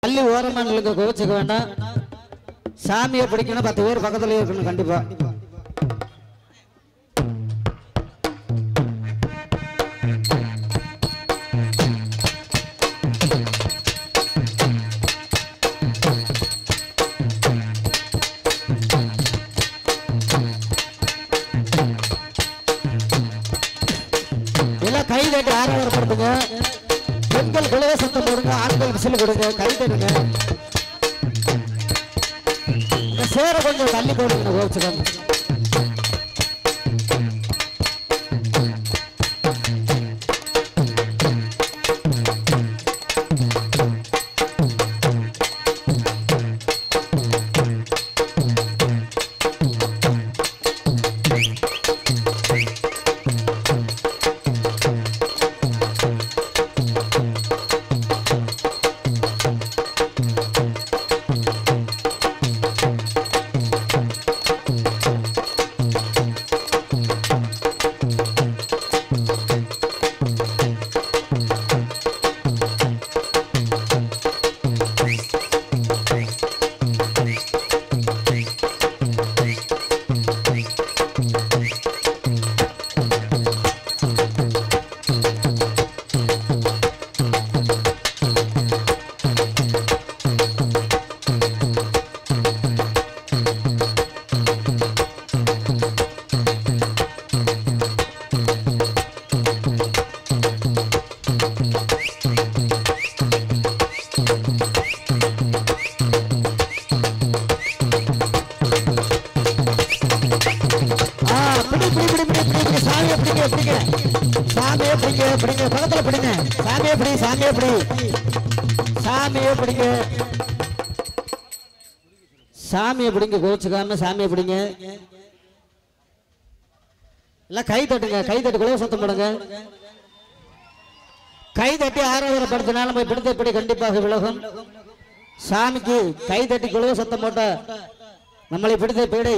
தள்ளி ஓரமா நிலுங்க, கோவிச்சுக்க வேண்டாம். சாமியை பிடிக்கணும், 10 பேர் பக்கத்துலயே இருக்கணும் கண்டிப்பா. எல்லாம் கை தட்டி ஆரவாரப்படுத்துங்க. பெண்கள் குலவ சத்தம் போடுங்க, ஆண்கள் விசில் கொடுங்க, கை தட்டுங்க. சேர கொஞ்சம் தள்ளி போடுங்க, கோவிச்சுக்காம. சாமியை பிடிங்க, கோவிச்சுக்காம சாமியை பிடிங்க. எல்லாம் கை தட்டுங்க, கை தட்டு குலவ சத்தம் போடுங்க. கை தட்டி ஆரோக்கியப்படுத்தினாலும் நம்ம பிடித்தபடி கண்டிப்பாக விலகும். சாமிக்கு கை தட்டி குலவ சத்தம் போட்ட நம்மளை பிடித்த பீடை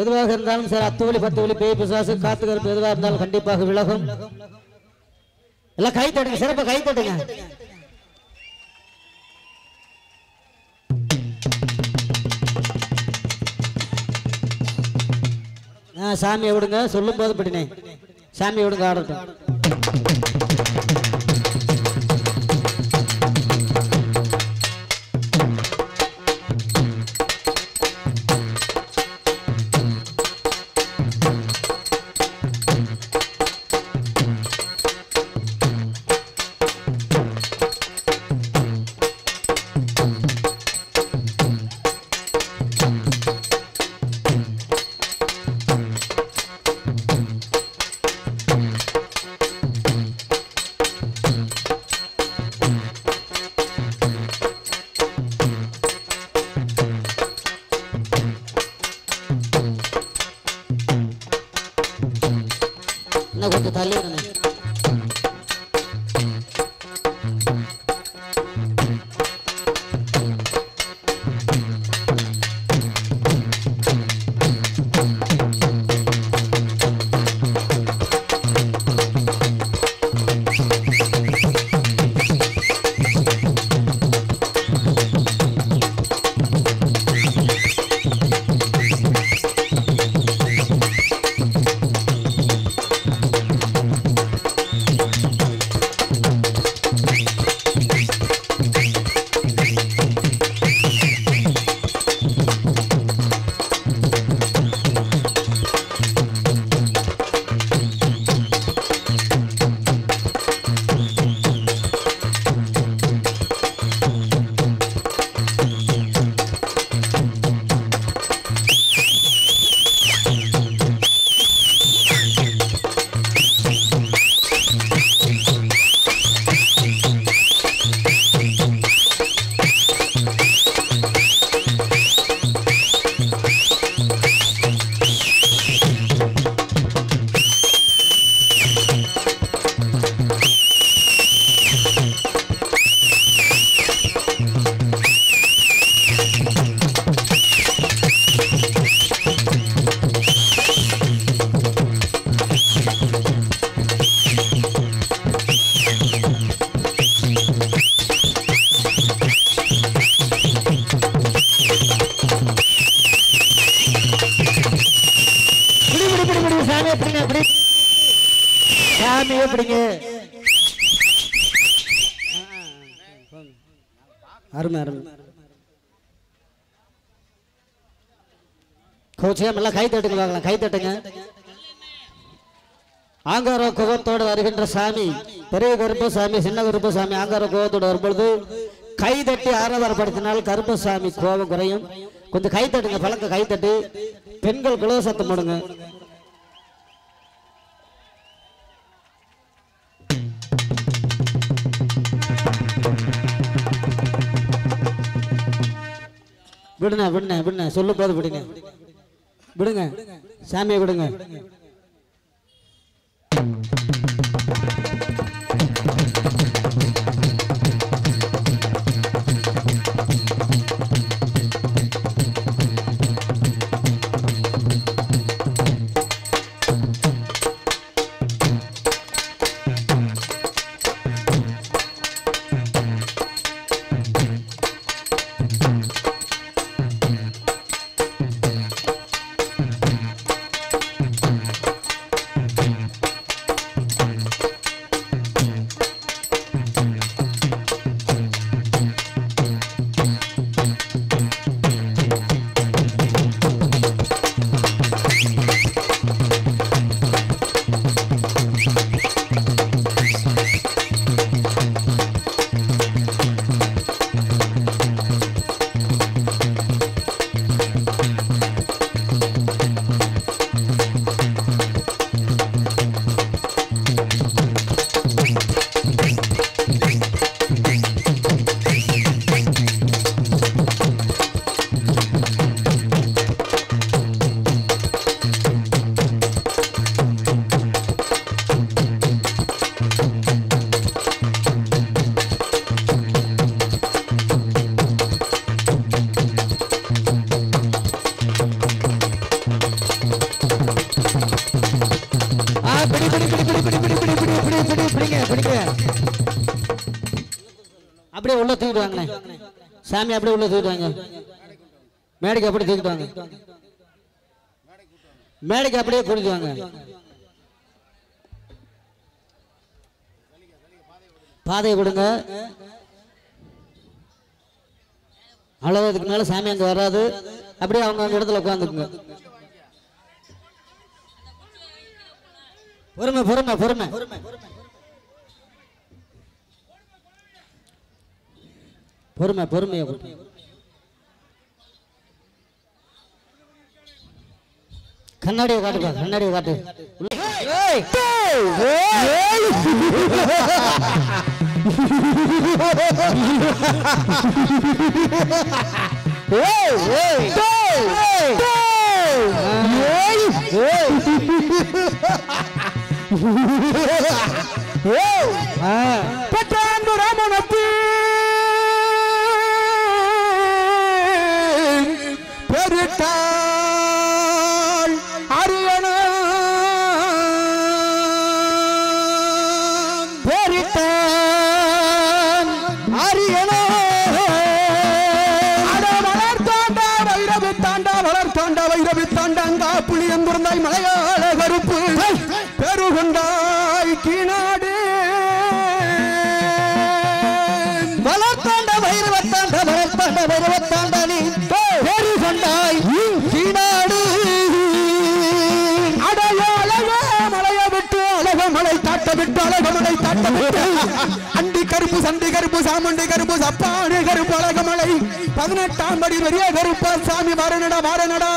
எதுவாக இருந்தாலும் சரி, 10 வழி 10 வழி பேய் பிசாசு காத்து கருப்பு எதுவாக இருந்தாலும் கண்டிப்பாக விலகும். எல்லாம் கை தட்டுங்க, சிறப்பாக கை தட்டுங்க. சாமியை விடுங்க, சொல்லும் போது படினே சாமியை விடுங்க, ஆடட்டும். கொஞ்சம் தள்ளி அருமை அருமை. கோச்சியம் எல்லாம் கை தட்டுங்க வாங்கலாம், கை தட்டுங்க. ஆங்கார கோபத்தோடு வருகின்ற சாமி பெரிய கருப்பசாமி சின்ன கருப்பசாமி ஆங்கார கோபத்தோடு வரும்பொழுது கை தட்டி ஆரவாரப்படுத்தினால் கருப்பசாமி கோபம் குறையும். கொஞ்சம் கை தட்டுங்க, பழக்க கை தட்டி. பெண்கள் குலோ சத்தம் போடுங்க. விடுங்க விடுங்க விடுங்க, சொல்லும் போது விடுங்க விடுங்க, சாமியை விடுங்க. அப்படியே உள்ள தூக்கிட்டு வாங்க சாமி, அப்படியே உள்ள தூக்கிட்டு வாங்க. மேடைக்கு அப்படியே தூக்கிட்டு வாங்க, மேடைக்கு அப்படியே கூட்டிட்டு வாங்க. பாதையை விடுங்க. அவ்வளவு இதுக்கு மேல சாமி அங்க வராது. அப்படியே அவங்க அந்த இடத்துல உட்காந்துக்குங்க. பொறுமை பொறுமை பொறுமை பொறுமை பொறுமையா. கண்ணாடியை காட்டுப்பா, கண்ணாடியை காட்டு. புளியம்புறந்தாய் மலையாள கருப்பு பெருகொண்டாய் கீநாடு வளர்த்தாண்ட வைரவத்தாண்ட வளர்த்தாண்ட வைரவத்தாண்ட நீ பெருகொண்டாய் கீநாடு. அடையாளவே மலைய விட்டு அழக மலை தாட்ட விட்டு அழக மலை தாட்ட விட்டு அண்டி கருப்பு சண்டி கருப்பு சாமண்டி கருப்பு சப்பாடு கருப்பு அழக மலை 18ஆம் படி பெரிய கருப்பா சாமி வாரனடா வாரனடா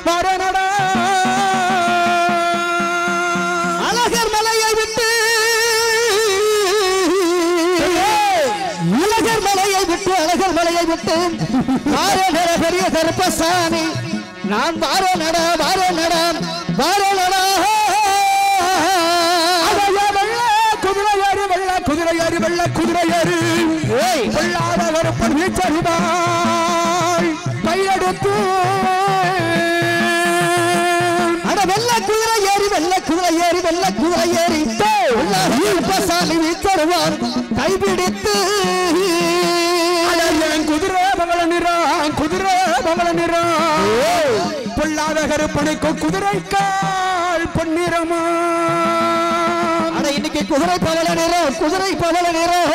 வாரனடா. அழகர் மலையை விட்டு அழகர் மலையை விட்டு அழகர் மலையை விட்டு வாரனட பெரிய கருப்பசாமி நான் வாரனட வாரனட வாரனடா. குதிரை ஏறி வெள்ள குதிரை ஏறி வெள்ளாத கருப்பன் வீச்சறிவாள் கையெடுத்து வெள்ள குதிரை ஏறி வெள்ள குதிரை ஏறி வெள்ள குதிரை ஏறி சாமி வீச்சருவார் கைபிடித்து குதிரை பவள நிறம் குதிரை பவள நிறம் பொல்லாத கருப்பனுக்கு குதிரைக்கால் பொன்னிறமா. இன்னைக்கு குதிரை பவள நிறம் குதிரை பவள நிறம்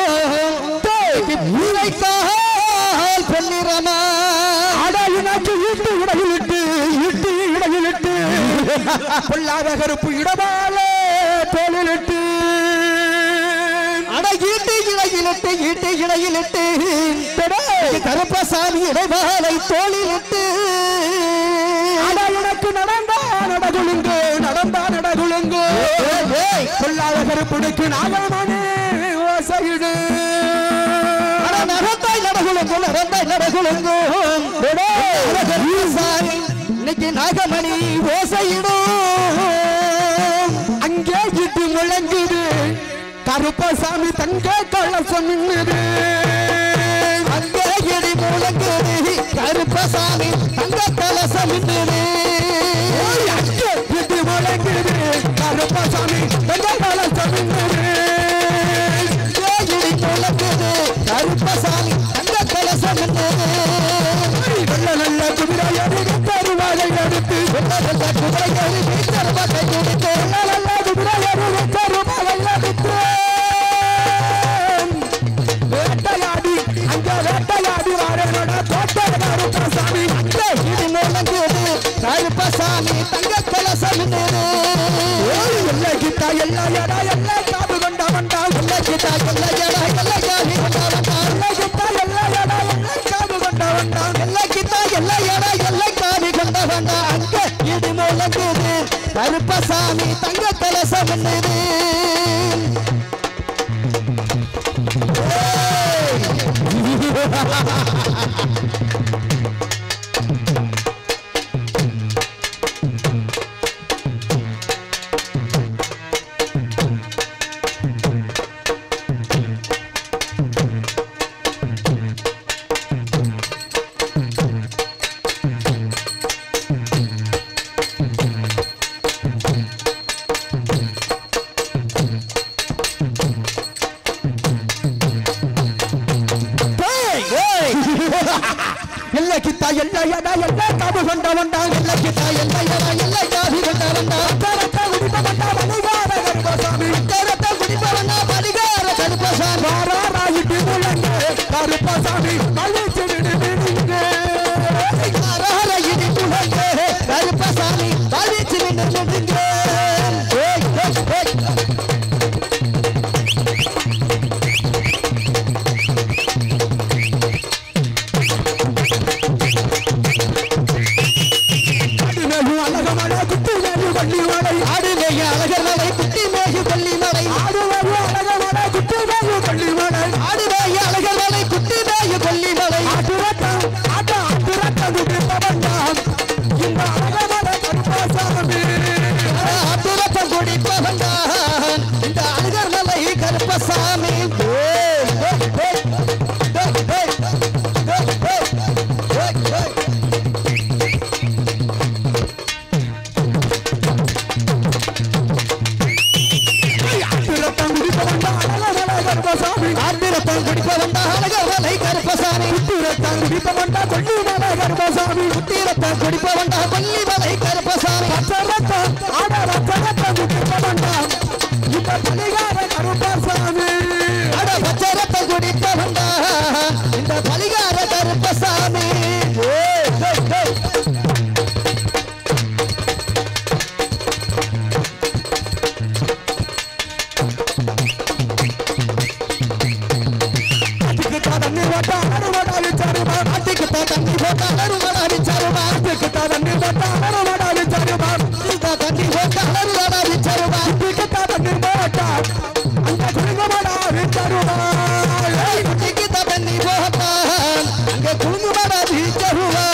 பொன்னிறமா அடையினாச்சு ஈட்டு இடையிலிட்டு ஈட்டு இடையிலிட்டு பொல்லாத கருப்பு இடமாலே தோளிலிட்டு அட ஈட்டு இடையிலிட்டு ஈட்டு இடையிலிட்டு கருப்பசாமி இடைவாளை தோளிலிட்டு அட எனக்கு நடந்தா நடகுழுங்கு நடந்தா நடகுழுங்கு பொல்லாத கருப்புனுக்கு நாகமணி ஓசையிடு நடந்தாய் நடகுழுங்கு நடந்தாய் நடகுழுங்கு இன்னைக்கு நாகமணி ஓசையிடும் அங்கே இட்டு முழங்குது கருப்பசாமி தங்க கலசம் நின்னுது அங்கே இடி முழங்குது கருப்பசாமி தங்க கலசம் நின்னுது அங்கே இட்டு முழங்குது கருப்பசாமி தங்க கலசம் நின்னுது இடி முழங்குது கருப்பசாமி தங்க கலசம் நின்னுது நல்ல நல்ல குதிரையடி கருவாதை எடுத்து நல்ல குதிரையடி கருவாதை எடுத்து நல்ல குதிரையடி கருவாதை எடுத்து வேட்டையாடி அங்க வேட்டையாடி வாரனோட கோட்டை கருப்பசாமி அங்கே இடி முழங்குது கருப்பசாமி தங்க கலசம் நின்னுது எல்லா கிட்டா எல்லா எடா எல்லா காது கொண்ட வந்தா எல்லா கிட்டா எல்லா எடா எல்லா காவி கொண்ட வந்தா எல்லா கிட்டா எல்லா எடா எல்லா காது கொண்ட வந்தா எல்லா கிட்டா எல்லா எடா எல்லா காவி கொண்ட வந்தா அங்கே இடி முழங்குது கருப்பசாமி தங்க கலசம் நின்னுது எல்லா கிட்டா எல்லா எடா எல்லா காது கொண்ட வந்தா எல்லா கிட்டா எல்லா எடா எல்லா காவி கொண்ட வந்தா ரத்த குடிப்ப வந்தா வலிகார கருப்பசாமி ரத்த குடிப்ப வந்தா வலிகார கருப்பசாமி வாராயிட்டு முழங்கு கருப்பசாமி மலிச்சு நின்னுங்க ஆரார இடி முழங்கு கருப்பசாமி வலிச்சு நின்னுங்க ஆடுவேய அழகமலை குட்டி மேகு கொல்லிமலை ஆடுவேய அழகமலை குட்டி மேகு கொல்லிமலை ஆடுவேய அழகமலை குட்டி மேகு கொல்லிமலை ஆட்டுரத்தம் ஆட்ட ஆட்டுரத்தம் குடிப்பவன்தான் இந்த அழகமலை கருப்பசாமி ஆட்டுரத்தம் குடிப்பவன்தான் இந்த அழகமலை கருப்பசாமி ஆத்திரத்தம் குடிப்ப வந்தா அழகமலை கருப்பசாமி உத்திரத்தம் குடிப்ப வந்தா கொல்லிமலை கருப்பசாமி உத்திரத்தம் குடிப்ப வந்தா கொல்லிமலை கருப்பசாமி பச்சரத்தம் ஆட ரத்தரத்தம் குடிப்ப வந்தா இந்த பலிகார கருப்பசாமி அட பச்சரத்தம் குடிப்ப வந்தா இந்த பலிகார கருப்பசாமி தண்ணி போட்டா அருவடா விச்சாருமா அட்டிக்கிட்ட தண்ணி போட்டா அருவடா விச்சாருமா தண்ணி போட்டா அருவடா விச்சாருமா தண்ணி போட்டா அருவடா விச்சாருமா தண்ணி போட்டா அந்த குடும்படா விச்சாருமா அட்டிக்கிட்ட தண்ணி போட்டா அங்க குடும்படா விச்சாருமா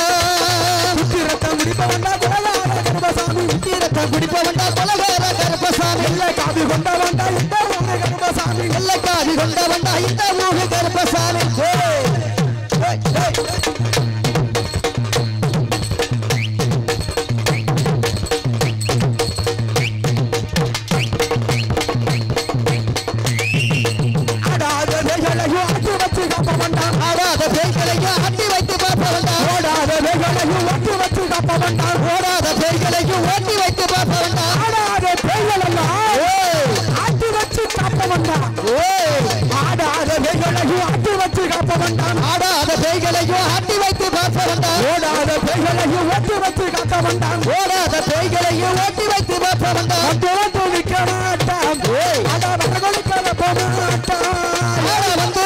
உத்திரத்தம் குடிப்ப வந்தா கொலகார கருப்பசாமி உத்திரத்தம் குடிப்ப வந்தா கொலகார கருப்பசாமி எல்லை காது கொண்ட வந்தா இந்த ஊரு கருப்பசாமி எல்லை காது கொண்ட வந்தா இந்த ஊரு கருப்பசாமி ஆடாத வேகலையும் அட்டி வச்சு காப்ப வந்தா ஆடாத பேய்களையும் அட்டி வைத்து பார்ப்ப வந்தா ஓடாத வேகலையும் அட்டி வச்சு காப்ப வந்தா ஓடாத பேய்களையும் ஓட்டி வைத்து பார்ப்ப வந்தா ஆடாத பேய்களெல்லாம் ஆட்டி வச்சு காப்ப வந்தா ஆடாத ஓடாத பேய்களையும் ஆட்டி வைத்து பார்க்க வந்தான் ஓடாத பேய்களையும் ஓட்டி வச்சு காக்க வந்தான் ஓடாத பேய்களையும் ஓட்டி வைத்து பார்க்க வந்தான் வந்து நிற்க மாட்டான்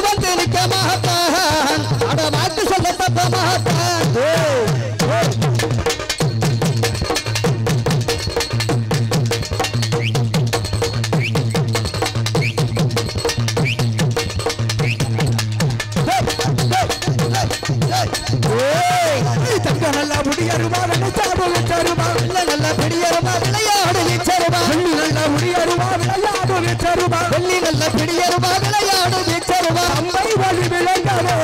வந்து நிற்க மாட்டான் அட வாக்கு சொல்ல தப்ப மாட்டான் தங்க நல்லா முடியருமா விளையாடுமா நல்ல பிடியருமா விளையாடு வீச்சருமா வெள்ளி நல்லா முடியருமா விளையாடு வீச்சருமா வெள்ளி நல்ல பிடியருமா விளையாடு வீச்சருமா அம்பை வழி விளையாடு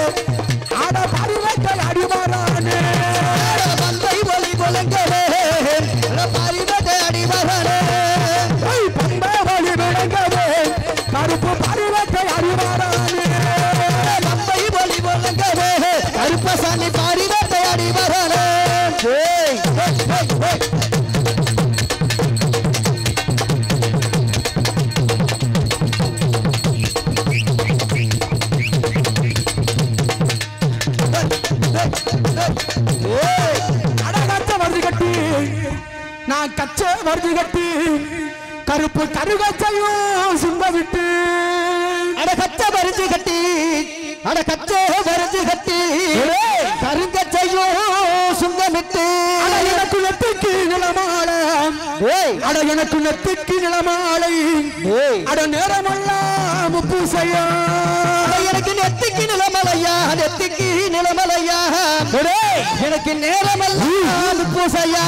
ஆட பரிவத்தை அடிமாறானே பம்பை ஒளி முழங்கவே பரிவத்தை அடிமாறானே பம்பை வழி விளையாடு கருப்பு பரிவத்தை அடிமாறானே பம்பை ஒளி முழங்கவே கருப்பசாமி பரிவத்தை அடிமாறானே நான் கச்ச வருது கட்டி கருப்பு கருகச்சையும் சுங்க விட்டு அட கச்ச வரிஞ்சு கட்டி அட கச்ச வரிஞ்சு கட்டி கருங்கச்சையும் சுங்கமிட்டு எனக்கு நெத்திக்கு நிலமாலை அட எனக்கு நெத்திக்கு நிலமாலை அட நேரமெல்லாம் பூசையா எனக்கு நெத்திக்கு நிலமலையா நெத்திக்கு நிலமலையா எனக்கு நேரமெல்லாம் பூசையா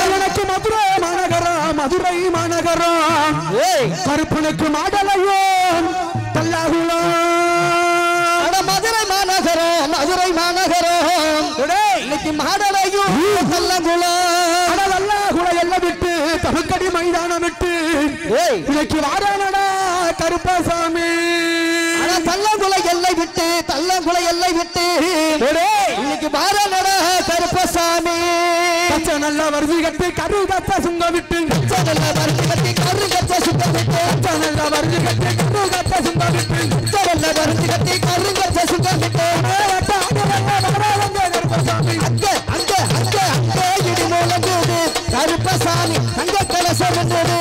எனக்கு மதுரை மாநகரம் மதுரை மாநகரம் கருப்பனுக்கு மாடலையோ தல்லாகுளம் மதுரை மாநகரம் மதுரை மாநகரம் இன்னைக்கு மாடலையும் தல்லங்குளம் தல்லாகுளம் எல்லாம் விட்டு தகுக்கடி மைதானம் விட்டு இன்னைக்கு வாரானடா கருப்பசாமி தல்லங்குளை எல்லை விட்டு தல்லங்குளை எல்லை விட்டு இன்னைக்கு வாரானடா கருப்பசாமி கச்ச நல்லா வருது கட்டி கரு கச்ச சுங்க விட்டு நல்ல வருது கட்டி கரு கச்ச சுங்க விட்டு நல்லா வருது கட்டி கரு கச்ச சுங்க விட்டு நல்ல வருது கட்டி கரு கச்ச சுங்க விட்டு கருப்பசாமி அங்கே அங்கே அங்கே அங்கே இடி மூலங்குது கருப்பசாமி தங்க கலசம் வந்தது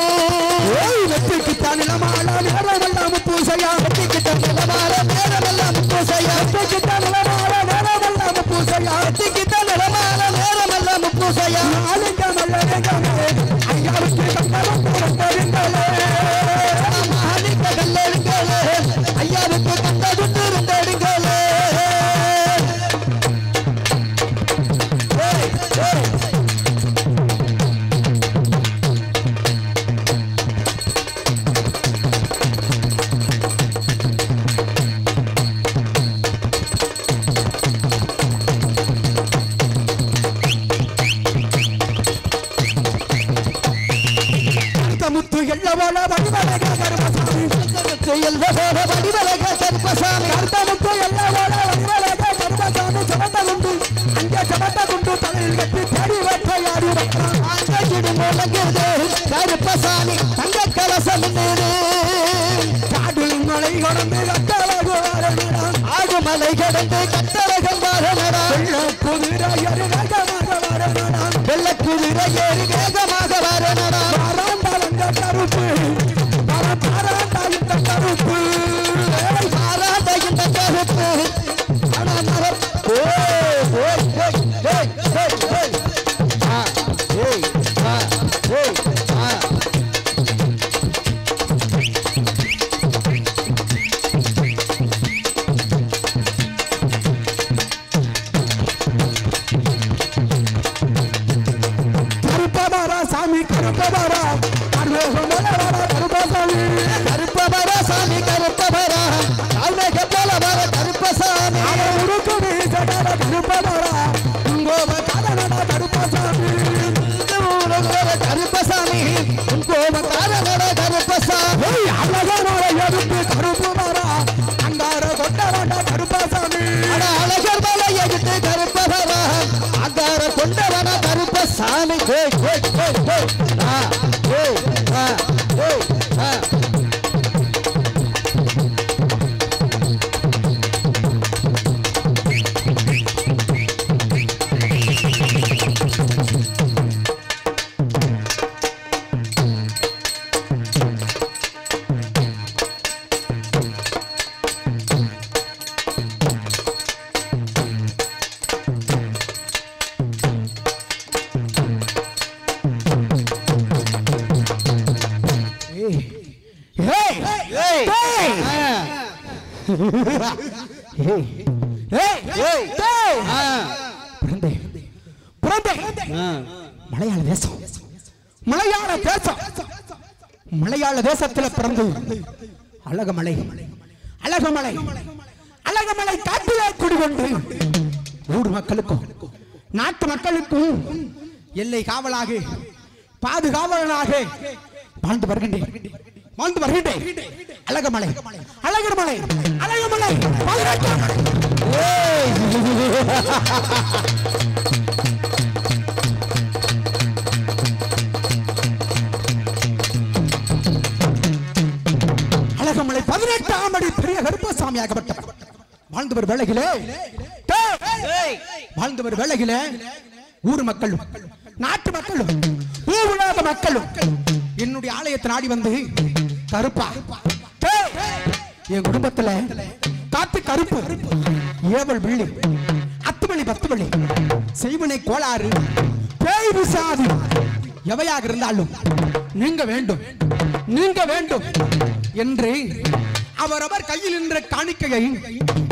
வெற்றிக்குத்தான் நிலமாளா நேரமெல்லாம் பூசையா வெற்றிக்கிட்ட நிலமால நேரமெல்லாம் பூசையா வெற்றிக்குத்தான் நிலமாளா நேரமெல்லாம் பூசையா வெற்றிக்கிட்ட நிலமால நேரமெல்லாம் பூசையா ஆளுங்க நல்ல ஐயாவுக்கு மாணிக்க கல்லெடுங்களே ஐயாவுக்கு கண்டதுண்டு இருந்தெடுங்களே முத்து எல்லவோல வடிவலக கருப்பசாமி எல்லவோல வடிவலக கருப்பசாமி முத்து எல்லவோல வடிவலக கருப்பசாமி சமந்தகுண்டு அங்கே சமந்தகுண்டு தலையில் கட்டி தேடி வேட்டையாடி அங்கே இடி மூலங்குது கருப்பசாமி தங்க கலசம் வந்தது காடில் மலை கடந்து கட்டழகு ஆடு மலை கடந்து கட்டழகம் வாரணடா குதிரை ஏறி வேகமாக வாரணடா வெள்ள குதிரை ஏறி வேகமாக வாரணடா கருப்பு பாராட்ட இந்த கருப்பு பாராட்ட இந்த கருப்பு கருப்பபாரா சாமி கருப்பபாரா கருப்பபர சாமி கருப்பபர கால்மேக போல வர கருப்பசாமி உருக்குடி சடர கருப்பபாரா கோப காரண கருப்பசாமி கருப்பசாமி கோப காரண கருப்பசாமி அழகான எடுத்து கருப்பபாரா அங்கார கொண்டவன கருப்பசாமி அழகர் மலை எடுத்து கருப்பபர அங்கார கொண்டவன கருப்பசாமி மலையாள தேசம், மலையாள தேசம், மலையாள தேசத்தில் பிறந்து அழகமலை, அழகமலை, அழகமலை காட்டிலே குடிகொண்டு ஊர் மக்களுக்கும் நாட்டு மக்களுக்கும் எல்லை காவலாக பாதுகாவலனாக வாழ்ந்து வருகின்றேன், வாழ்ந்து வருகின்றேன். அழகமலை, அழகமலை, அழகமலை, அழகமலை 18ஆம் அடி பெரிய கருப்பசாமியாகப்பட்டவர் வாழ்ந்தவர் வேளையிலே, வாழ்ந்தவர் வேளையிலே ஊர் மக்களும் நாட்டு மக்களும் உலக மக்களும் என்னுடைய ஆலயத்தை நாடி வந்து கருப்பா என் குடும்பத்துல காத்து கருப்பு ஏவல் வில்லி அத்துமணி பத்துமணி செய்வனை கோளாறு பேய் விசாதி எவையாக இருந்தாலும் நீங்க வேண்டும், நீங்க வேண்டும் என்று அவரவர் கையில் நின்ற காணிக்கையை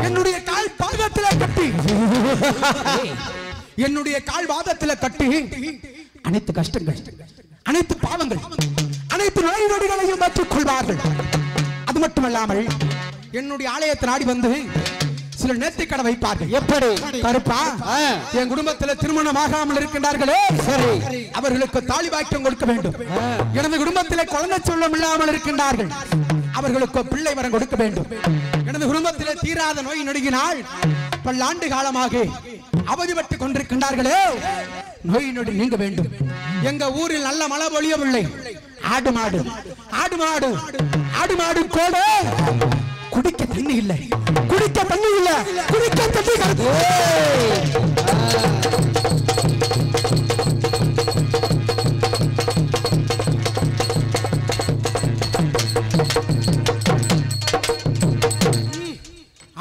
என்னுடைய கால் பாதத்திலே கட்டி, என்னுடைய கால் வாதத்திலே கட்டி அனைத்து கஷ்டங்கள், அனைத்து பாவங்கள், அனைத்து நோய் நொடிகளையும் பெற்றுக் கொள்வார்கள். அது மட்டுமல்லாமல் என்னுடைய ஆலயத்தை நாடி வந்து சில நேர்த்தி கடை வைப்பார்கள். எப்படி கருப்பா என் குடும்பத்தில் திருமணமாகாமல் இருக்கின்றார்களே, சரி, அவர்களுக்கு தாலி பாக்கியம் கொடுக்க வேண்டும். எனது குடும்பத்தில் குழந்தை சொல்லம் இல்லாமல் இருக்கின்றார்கள், அவர்களுக்கு பிள்ளை வரம் கொடுக்க வேண்டும். எனது குடும்பத்தில் தீராத நோய் நொடியினால் பல்லாண்டு காலமாக அவதிப்பட்டுக் கொண்டிருக்கின்றார்களே, நோய் நொடி நீங்க வேண்டும். எங்க ஊரில் நல்ல மழை பொழியவில்லை, ஆடு மாடு, ஆடு மாடு, ஆடு மாடு கோட குடிக்க தண்ணி இல்லை, குடிக்க தண்ணி இல்லை, குடிக்க தண்ணி கருத்து.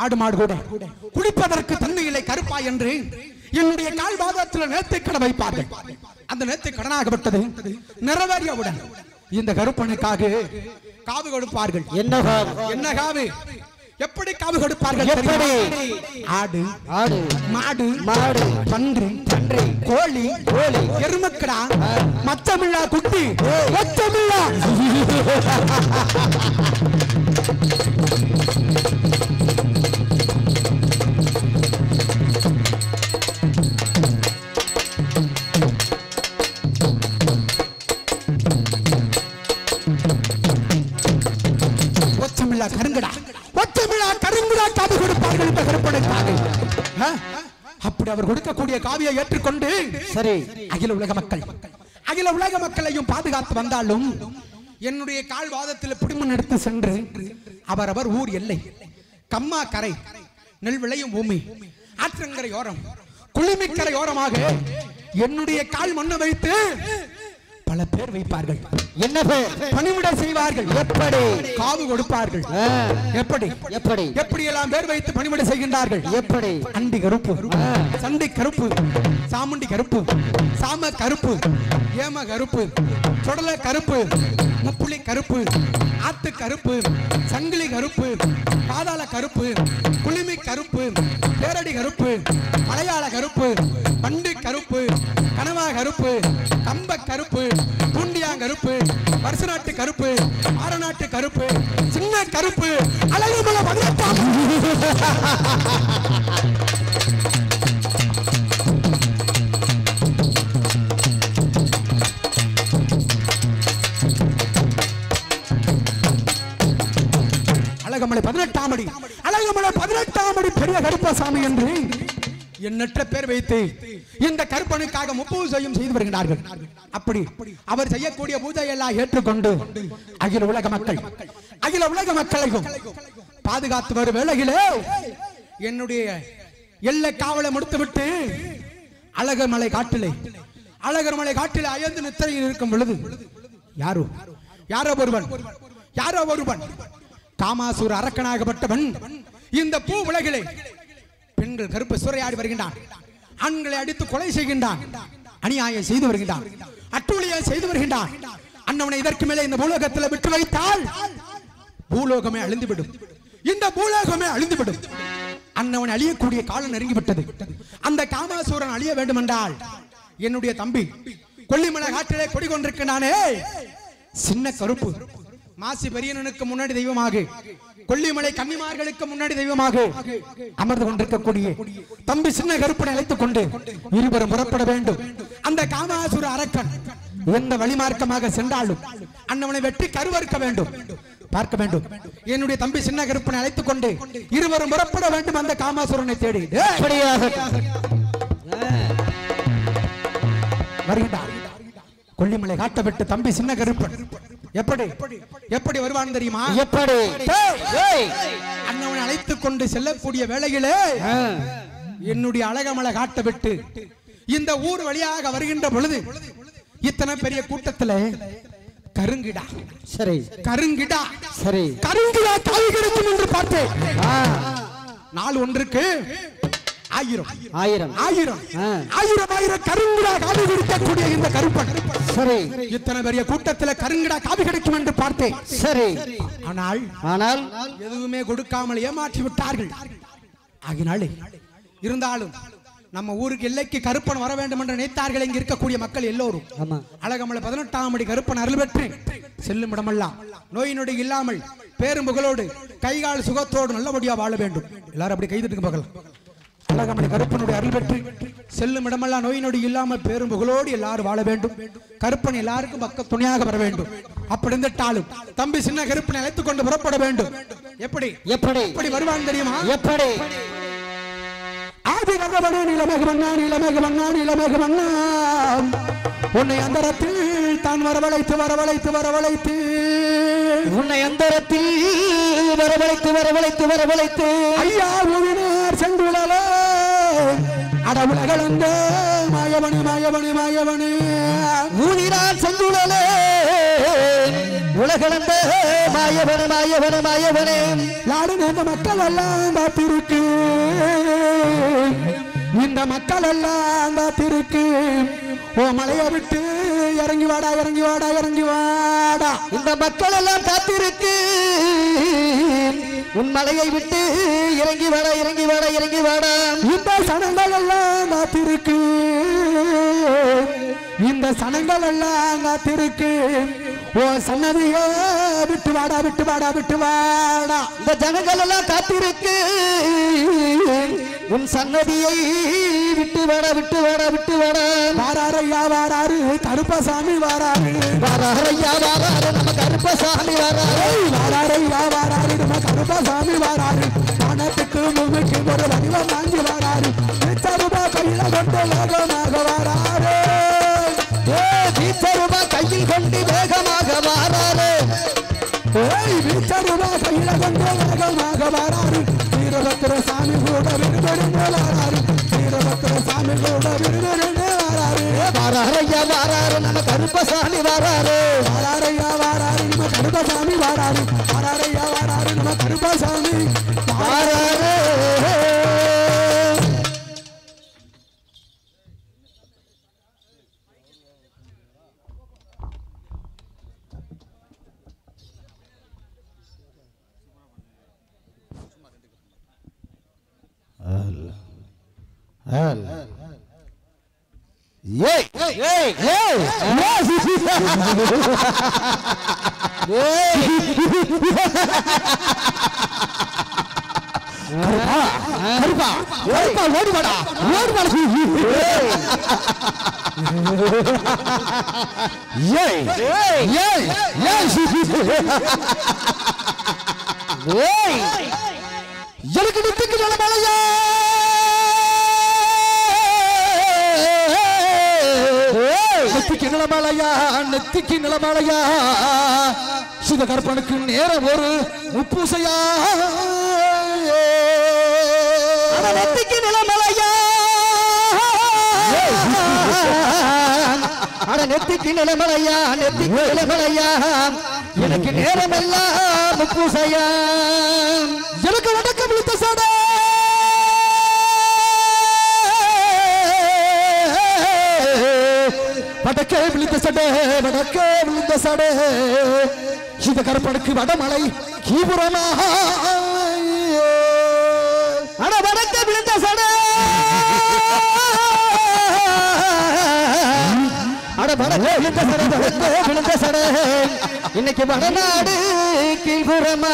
ஆடு மாடு கூட குடிப்பதற்கு தண்ணி இல்லை கருப்பா என்று என்னுடைய கால் பாதத்தில் நேர்த்தி கடன் வைப்பார்கள். அந்த நேர்த்தி கடனாகப்பட்டது நிறைவேறியவுடன் இந்த கருப்பனுக்காக காவு கொடுப்பார்கள். என்ன காவு, எப்படி காவு கொடுப்பார்கள்? எப்படி? ஆடு, ஆடு, மாடு, மாடு, பன்றி, பன்றி, கோழி, கோழி, எருமக்கடா, மச்சமில்லா குட்டி, மச்சமில்லா கருங்கடா, ஒத்தமிழா கருங்குடா காவி கொடுப்பார்கள் இந்த கருப்பனுக்காக. அப்படி அவர் கொடுக்கக்கூடிய காவியை ஏற்றுக்கொண்டு சரி அகில உலக மக்கள், அகில உலக மக்களையும் பாதுகாத்து வந்தாலும் என்னுடைய கால்வாதத்தில் பிடிமன் எடுத்து சென்று அவரவர் ஊர் எல்லை கம்மா கரை, நெல் விளையும் பூமி, ஆற்றங்கரை ஓரம், குளிமிக்கரை ஓரமாக என்னுடைய கால் மண்ணை வைத்து பல பேர் வைப்பார்கள். என்ன பேர்? பணிவிட செய்வார்கள். எப்படி? காவு கொடுப்பார்கள். எப்படி? எப்படி? எப்படி எல்லாம் பேர் வைத்து பணிவிட செய்கின்றார்கள்? எப்படி? அண்டி கருப்பு, சண்டி கருப்பு, சாமுண்டி கருப்பு, சாம கருப்பு, ஏம கருப்பு, சொடல கருப்பு, முப்புளி கருப்பு, ஆத்து கருப்பு, சங்கிலி கருப்பு, பாதாள கருப்பு, குளிமி கருப்பு, பேரடி கருப்பு, மலையாள கருப்பு, பண்டு கருப்பு, கனவா கருப்பு, கம்ப கருப்பு, பூண்டியா கருப்பு, வருஷநாட்டு கருப்பு, ஆரநாட்டு கருப்பு, சின்ன கருப்பு, அழகுமலை 18ஆம் அழகமலை 18ஆம் அடி, அழகமலை 18ஆம் அடி பெரிய கருப்பசாமி என்று எண்ணற்ற பேர் வைத்து இந்த கருப்பனுக்காக முப்பூஜையும் செய்து வருகிறார்கள். அப்படி அவர் செய்யக்கூடிய பூஜையெல்லாம் ஏற்றுக்கொண்டு அகில உலக மக்கள், அகில உலக மக்களையும் பாதுகாத்து வரும் வேளையிலே என்னுடைய எல்லை காவலை முடித்துவிட்டு அழகமலை காட்டிலே, அழகமலை காட்டிலே அயர்ந்து நித்திரையில் இருக்கும் பொழுது யாரோ ஒருவன் காமாசூர அரக்கனாகப்பட்டவன் இந்த பூ உலகிலே பெண்கள் கருப்பு சூறையாடி வருகின்றான், ஆண்களை அடித்து கொலை செய்கின்றான், அநியாயம் செய்து வருகின்றான், அட்டூழியை செய்து வருகின்றான். அண்ணவனை இதற்கு மேலே இந்த பூலோகத்தில் விட்டு வைத்தால் பூலோகமே அழிந்துவிடும். இந்த பூலோகமே அழிந்துவிடும். அண்ணவன் அழியக்கூடிய காலம் நெருங்கிவிட்டது. அந்த காமாசூரன் அழிய வேண்டும் என்றால் என்னுடைய தம்பி கொல்லிமலை காட்டிலே கொடி கொண்டிருக்கிறானே சின்ன கருப்பு மாசி பெரியனனுக்கு முன்னாடி தெய்வமாக, கொல்லிமலை கன்னிமார்களுக்கு முன்னாடி தெய்வமாக அமர்ந்து கொண்டிருக்கக்கூடிய தம்பி சின்ன கருப்பனை அழைத்துக் கொண்டு இருவரும் புறப்பட வேண்டும். அந்த காமாசூர அரக்கன் எந்த வழிமார்க்கமாக சென்றாலும் அண்ணவனை வெற்றி கருவறுக்க வேண்டும், பார்க்க வேண்டும். என்னுடைய தம்பி சின்ன கருப்பனை அழைத்துக் கொண்டு இருவரும் புறப்பட வேண்டும் அந்த காமாசூரனை தேடி. வருகின்றார் கொல்லிமலை காட்ட விட்டு தம்பி சின்ன கருப்பன் எப்படி எப்படி வருவான் தெரியுமா? எப்படி அண்ணவனை அழைத்துக் கொண்டு செல்லக்கூடிய வேளையிலே என்னுடைய அழகமலை காட்ட விட்டு இந்த ஊர் வழியாக வருகின்ற பொழுது இத்தனை பெரிய கூட்டத்தில் கருங்கிடா, சரி கருங்கிடா, சரி கருங்கிடா தாவி கிடைக்கும் என்று பார்த்தேன். நாள் ஒன்றுக்கு 1000 கருங்கிடா காவி கிடைக்கக்கூடிய இந்த கருப்பன் சரி இத்தனை பெரிய கூட்டத்தில் கருங்கிடா காவி கிடைக்கும் என்று பார்த்தேன். சரி ஆனால் எதுவுமே கொடுக்காமல் ஏமாற்றி விட்டார்கள். ஆகினாலே இருந்தாலும் நம்ம ஊருக்கு எல்லைக்கு கருப்பன் வர வேண்டும் என்று நினைத்தார்கள். இங்கு இருக்கக்கூடிய மக்கள் எல்லோரும் அழகமலை 18ஆம் அடி கருப்பன் அருள் பெற்று செல்லும் இடமெல்லாம் நோய் நொடி இல்லாமல் பேரும் புகழோடு கைகால் சுகத்தோடு நல்லபடியா வாழ வேண்டும். எல்லாரும் அப்படி கைதட்டுங்க பார்க்கலாம். அழகமலை கருப்பனுடைய அருள் பெற்று செல்லும் இடமெல்லாம் நோய் நொடி இல்லாமல் பேரும் புகழோடு எல்லாரும் வாழ வேண்டும். கருப்பன் எல்லாருக்கும் பக்க துணையாக வர வேண்டும். அப்படி இருந்துட்டாலும் தம்பி சின்ன கருப்பனை அழைத்துக் கொண்டு புறப்பட வேண்டும். எப்படி எப்படி எப்படி வருவான் தெரியுமா? எப்படி ஆதி நகவனே நிலமேகமன்னா நிலமேகமன்னா நிலமேகமன்னா உன்னை அந்தரத்தில் தான் வரவழைத்து வரவழைத்து வரவழைத்து உன்னை அந்தரத்தில் வரவழைத்து வரவழைத்து வரவழைத்து ஐயா ஊவினார் செங்குழலே அடவுலகளந்த மாயவனே மாயவனே மாயவனே ஊதினார் செங்குழலே உலகளந்த மாயவனே மாயவனே மாயவனே நாடு இந்த மக்கள் எல்லாம் காத்திருக்கு, இந்த மக்கள் எல்லாம் காத்திருக்கு. ஓ மலையை விட்டு இறங்கி வாடா இறங்கி வாடா இறங்கி வாடா. இந்த மக்கள் எல்லாம் காத்திருக்கு, உன் மலையை விட்டு இறங்கி வாடா இறங்கி வாடா இறங்கி வாடா. இந்த சனங்கள் எல்லாம் காத்திருக்கு, இந்த சனங்கள் எல்லாம் காத்திருக்கு. ஓ சன்னதியே விட்டு வாடா விட்டு வாடா விட்டு வாடா. இந்த ஜனங்கள் எல்லாம் காத்திருக்கு, உன் சன்னதியை விட்டு வாடா விட்டு வாடா விட்டு வாடா. வாராரையா வாராரு கருப்பசாமி வாராரு, வாராரையா வாராரு நம்ம கருப்பசாமி வாராரு, வாராரையா வாராரு நம்ம கருப்பசாமி வாராரு. வானத்துக்கு பூமிக்கு ஒரு வடிவம் வாங்கி வாராரு, ரூபா கையில கொண்டு வேகமாக வாராரு. ரூபா கையில் கொண்டு வேகமாக வாராரு, ரூபா கையில கொண்டு வேகமாக வாராரு. வீரபத்திர சாமி கூட விருதுருந்து வாராரு, வீரபத்திர சாமி கூட விருதுருந்து வாராரு. வாராரையா வாராரு நம்ம கருப்பசாமி வாராரு, வாராரையா வாராரு நம்ம கருப்பசாமி வாராரு, வாராரையா வாராரு நம்ம கருப்பசாமி வாராரு. எனக்கு நித்திக்கு நல்ல மலையா, நெத்திக்கு நிலமலையா, நெத்திக்கு நிலமலையா. சிவகற்பனுக்கு நேரம் ஒரு முப்பூசையா, நெத்திக்கு நிலமலையா, அட நெத்திக்கு நிலமலையா, நெத்திக்கு நிலமலையா. எனக்கு நேரம் எல்லாம் முப்பூசையா, எனக்கு வடக்க விழுத்த சடை, வடக்கே விழுந்த சடை, வடக்கே விழுந்த சடை. சிவகற்பனுக்கு வடமலை கீபுரமா, விழுந்த சட இன்னைக்கு வடநாடு கீழ்புறமா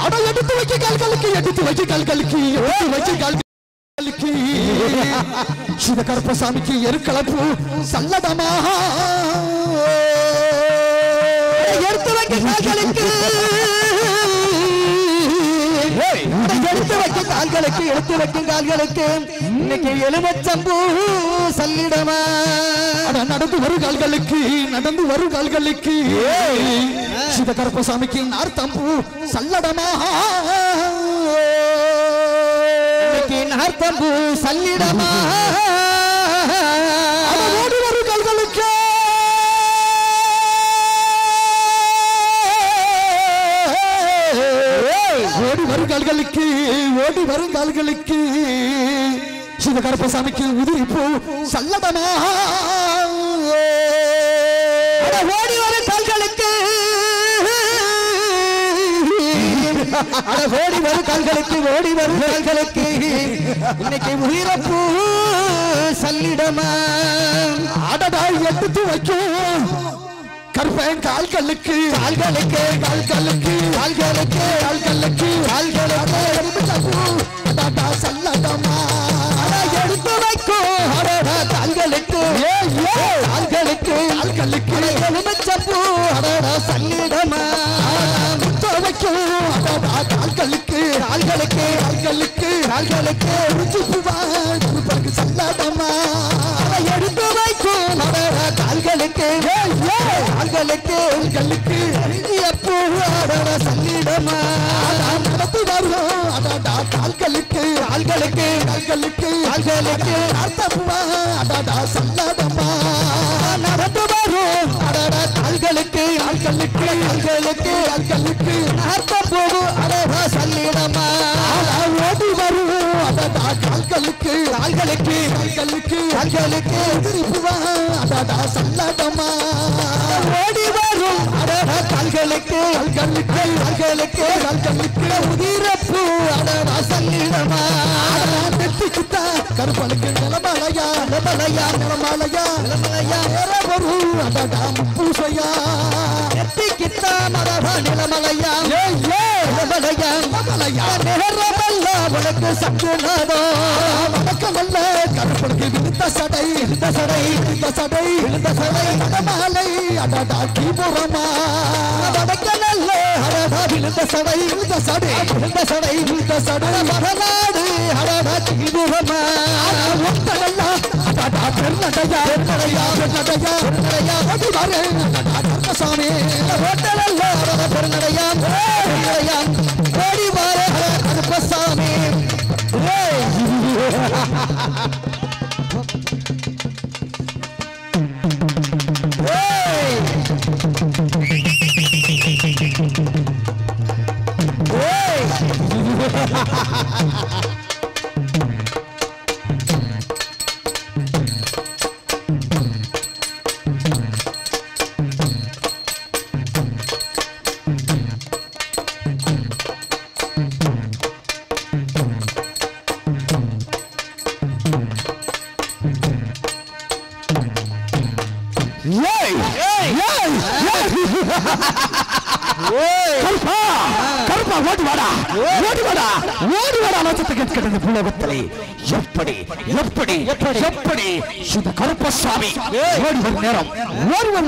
அட எடுத்து வைக்க கால்களுக்கு எடுத்து வைக்க கால்களுக்கு எடுத்து வைக்க கால்களுக்கு சித கருப்பசாமிக்கு எருக்கலப்பு சல்லடமா எடுத்து வைக்க கால்களுக்கு எடுத்து வைக்கும் கால்களுக்கு இன்னைக்கு எலுமச்சம்பூ சல்லிடமா நடந்து வரும் கால்களுக்கு சித கருப்பசாமிக்கு நார்த்தம்பூ சல்லடமா இன்னைக்கு நார்த்தம்பூ சல்லிடமா ஓடி வரும் கால்களுக்கு ஓடி வரும் கால்களுக்கு சிவ கருப்பசாமிக்கு உதிரிப்பூ சல்லடமா ஓடி வரும் கால்களுக்கு ஓடி வரும் கால்களுக்கு இன்னைக்கு உயிரப்பூ சல்லிடமா அடடா எடுத்து வைக்கும் கருப்பன் கால்களுக்கு சல்லடமா எடுத்து வைக்கும் கால்களுக்கு எலுமிச்சம்பூ சல்லிடமா கால்களுக்கு சல்லடமா எடுத்து வைக்கும் கால்களுக்கு சல்லிடமா நடந்து வரும் கால்களுக்கு சல்லடமா நடந்து வரும் கால்களுக்கு நார்த்தம்பூ சல்லிடமா ஓடி வரும் கால்களுக்கு சல்லடமா ஓடி வரும் கால்களுக்கு உதிரப்பூ சல்லிடமா கருப்பனுக்கு நிலமலையா பூசையா எத்திக்கித்தா மரபா நிலமலையா நேரமல்ல உனக்கு சக்குனதோ வணக்கமல்ல கருப்பனுக்கு விழுந்த சடை மணமாலை அடடா கீபுரமா வடக்கல்ல அடடா விழுந்த சடை மரநாடு அடடா கீழ்புறமா ஒத்தடல்லா அடடா பெருநடையா ஓடி வரேன் கருப்பசாமி ஓட்டலல்ல அடடா பெருநடையா ஓடி வார கருப்பசாமி கருப்பசாமி ஓடி வரும்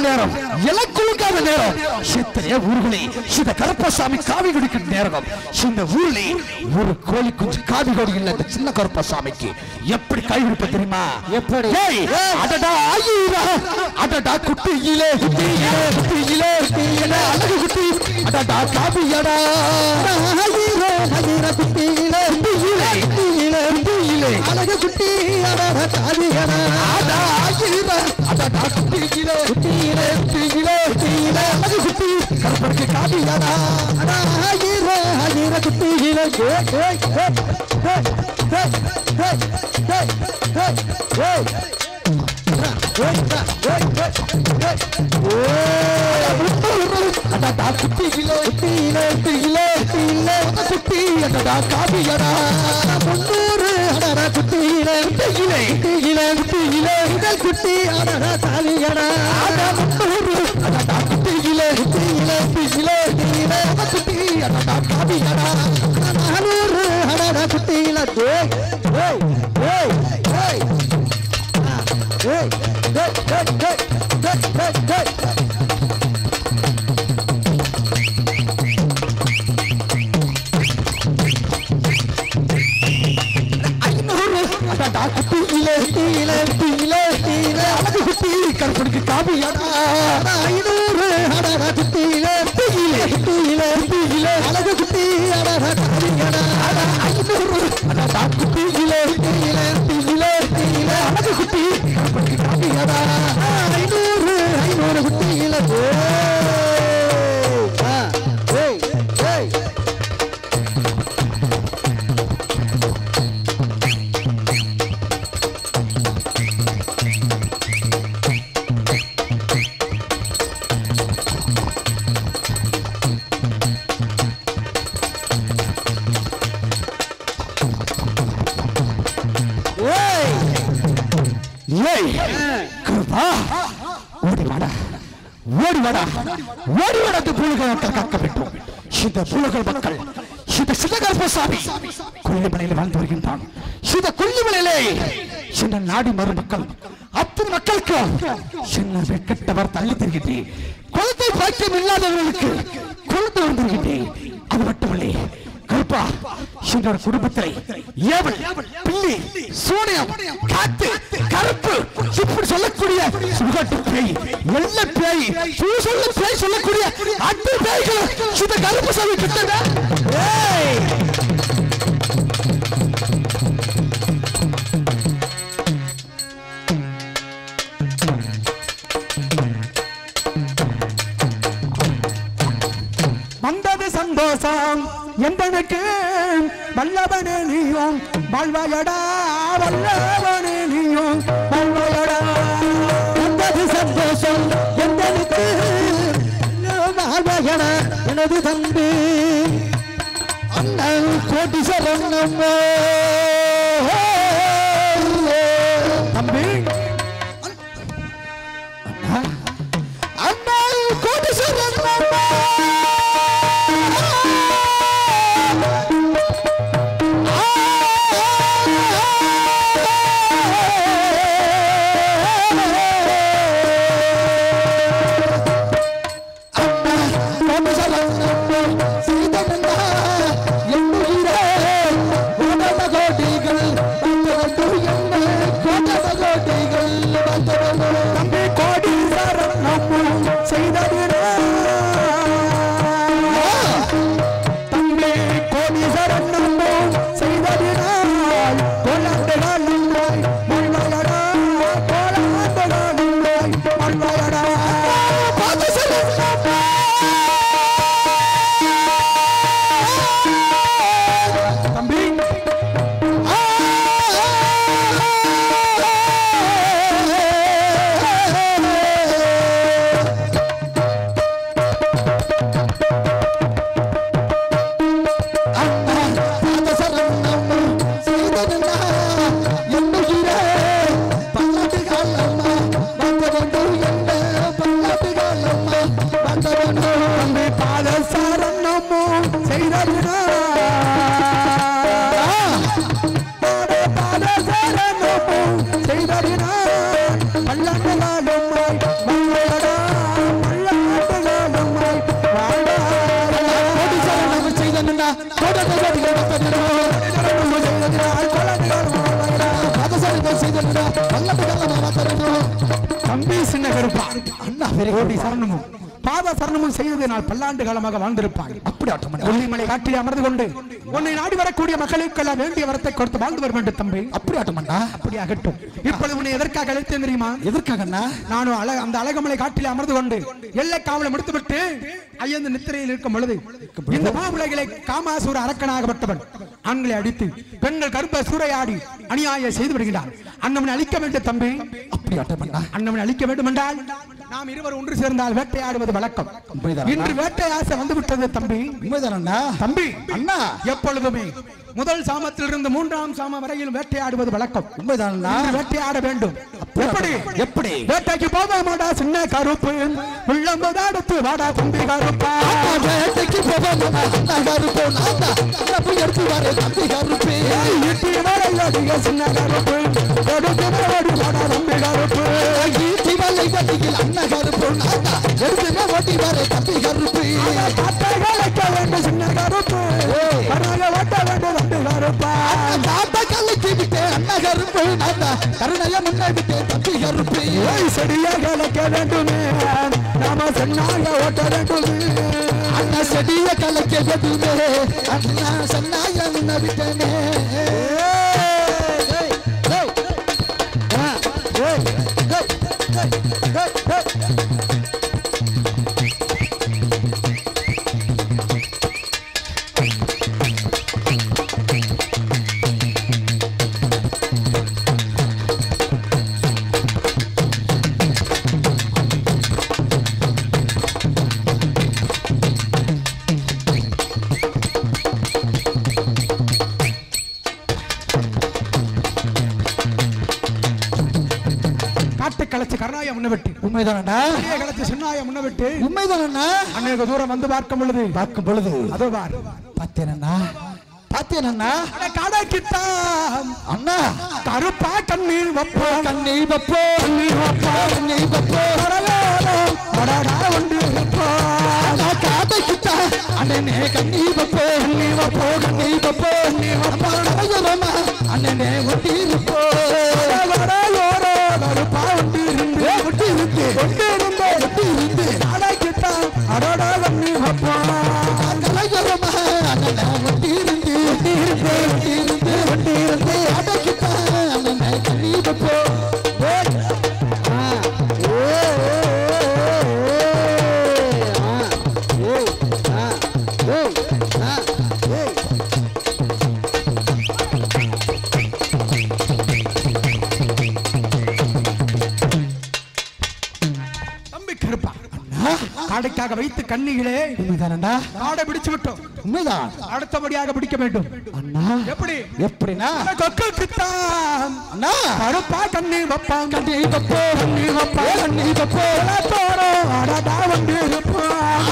நேரம் இலக்குழுக்காத நேரம் சித்தனைய ஊர்களில் சித கருப்பசாமி காவி குடிக்கும் நேரம் இந்த ஊரில் ஒரு கோழி குஞ்சு காவி கொடி இல்லை இந்த சின்ன கருப்பசாமிக்கு எப்படி கை குடிப்ப தெரியுமா எப்படி அடடா ஆயிரா அடடா குட்டியிலே அழகு குட்டி அடடா காவியடா அழகு குட்டி அடடா காவியடா அடடா குட்டியிலே அழகு குட்டி கருப்பனுக்கு காவியடா ஆயிர குட்டியிலே அடடா குட்டியிலே குட்டி அடடா காவியடா 300 குட்டியிலே குட்டியிலே குட்டியிலே முதல் குட்டி அடடா தாலியடா குட்டியிலே குட்டியிலே குட்டியிலே குட்டியிலே குட்டி அடடா தாலியடா நானூறு அடடா குட்டியிலே டேய் டேய் டேய் டேய் டேய் டேய் டேய் டேய் டேய் குட்டியிலே குட்டியிலே குட்டியிலே குட்டியிலே அழகு குட்டி கருப்பனுக்கு காபியடா 500 அடடா குட்டியிலே குட்டியிலே குட்டியிலே குட்டியிலே அழகு குட்டி அடடா காபியடா 500 அடடா குட்டியிலே குட்டியிலே குட்டியிலே குட்டியிலே அழகு குட்டி கருப்பனுக்கு காபியடா 500 குட்டியிலே ஏய் ஏய் நாடி மறு மக்கள் அத்தனை மக்களுக்கு வெட்கட்டவர் தள்ளி தருகின்றேன் குழந்தை பாக்கியம் இல்லாதவர்களுக்கு குழந்தை வந்திருக்கின்றேன் அது மட்டுமில்லை கருப்பா என்னோட குடும்பத்தை ஏவல் பிள்ளை சூனியம் காத்து கருப்பு இப்படி சொல்லக்கூடிய சுகாட்டு பேய் எல்ல பேய் சொல்ல பேய் சொல்லக்கூடிய அத்தனை பேய்கள் இந்த கருப்பு சாமி கிட்டங்க வந்தது சந்தோஷம் எந்தனுக்கு வல்லவனே நீயும் வாழ்வாயடா வல்லவனே நீயும் வாழ்வாயடா வந்தது சந்தோஷம் எந்தனுக்கு வாழ்வாயடா எனது தம்பி அண்ணன் கோட்டி சரணம் தம்பி அண்ணன் கோட்டி சரணம் பாத சரணமும் செய்ததினால் பல்லாண்டு காலமாக வாழ்ந்திருப்பாங்க. அப்படி கொல்லிமலை காட்டில் அமர்ந்து கொண்டு உன்னை நாடி வரக்கூடிய மக்களுக்கெல்லாம் வேண்டிய வரத்தை கொடுத்து வாழ்ந்து வர வேண்டும் தம்பி. அப்படி ஆட்டமண்டா, அப்படி ஆகட்டும். இப்பொழுது உன்னை எதற்காக அழைத்தேன் தெரியுமா? எதற்காக? நானும் அந்த அழகமலை காட்டில் அமர்ந்து கொண்டு எல்லை காவலை முடித்துவிட்டு ஐயந்த நித்திரையில் இருக்கும் பொழுது இந்த உலகிலே காமாசூர அரக்கனாகப்பட்டவன் ஆண்களை அடித்து பெண்கள் கருப்ப சூறையாடி அநியாய செய்து விடுகிறார். அண்ணவனை அழிக்க வேண்டும் தம்பி. அப்படி ஆட்டமண்டா, அண்ணவனை அழிக்க வேண்டும் என்றால் நாம் இருவர் ஒன்று சேர்ந்தால் வேட்டையாடுவது வழக்கம். இன்று வேட்டை ஆசை வந்து விட்டது தம்பி. தம்பி அண்ணா எப்பொழுதுமே முதல் சாமத்திலிருந்து மூன்றாம் சாமம் வரையில் வேட்டையாடுவது வழக்கம். உண்மைதான். வேட்டையாட வேண்டும். எப்படி எப்படி வேட்டைக்கு போவோமாடா சின்ன கருப்பு, உள்ளம்பதாடுத்து வாடா தம்பி கருப்பா. வேட்டைக்கு போவோமாடா சின்ன கருப்பு, நான் எடுத்து வாடா தம்பி கருப்பு. ஈட்டி வலையடிய சின்ன கருப்பு, எடுத்து ஓடி வாடா தம்பி கருப்பு. ஈட்டி வலை கட்டியில் அண்ணன் கருப்பு, எடுத்து ஓட்டி வாடா தம்பி கருப்பு. காட்டை கலைக்க வேண்டும் சின்ன கருப்பு, கருணையை ஓட்ட வேண்டும் தம்பி கருப்பா. காட்டை கலைக்கு விட்டு அண்ணன் கருப்பு, கருணையை முன்ன விட்டு தம்பி கருப்பு. செடியை கலைக்க வேண்டுமே, நாம சென்னாய ஓட்ட வேண்டுமே. அண்ணா செடியை கலைக்க வேண்டுமே, அண்ணா சென்னாய முன்ன விட்டனே. உண்மைதானா? முன்னவிட்டு உண்மைதானா? அநேக தூரம் வந்து பார்க்கும் பொழுது அதோ பார் பார்த்தேனா பார்த்தேனா கடைக்கிட்டா அண்ணா கருப்பா கண்ணீர் வப்போ கண்ணீர் வப்போ கண்ணீர் வப்போ கண்ணீர் வப்போ ஒன்று இருப்போ கடைக்கிட்டா அண்ணனே கண்ணீர் வப்போ கண்ணீர் வப்போ கண்ணீர் வப்போ கண்ணீர் வப்போ அண்ணனே ஒட்டி இருப்போ கருப்பா ஒட்டி இருந்து ஒட்டி இருந்து ஒட்டி இருந்து ஒட்டி இருந்து கடைக்கிட்டா அடடா கண்ணீர் வப்போ கலைஞரமா அண்ணனே ஒட்டி இருந்து ஒட்டி இருந்து ஒட்டி இருந்து ஒட்டி இருந்து அடக்கிட்டா அண்ணனே கண்ணீர் வப்போ. காடைக்காக வைத்து கண்ணிகளே காடை பிடிச்சு விட்டோம். உண்மைதான். அடுத்தபடியாக பிடிக்க வேண்டும். அண்ணா எப்படி எப்படினா அண்ணா கருப்பா கண்ணீர் வப்பா கண்ணீர் வப்போ கண்ணீர் வப்பா கண்ணீர் வப்போ அடடா வந்து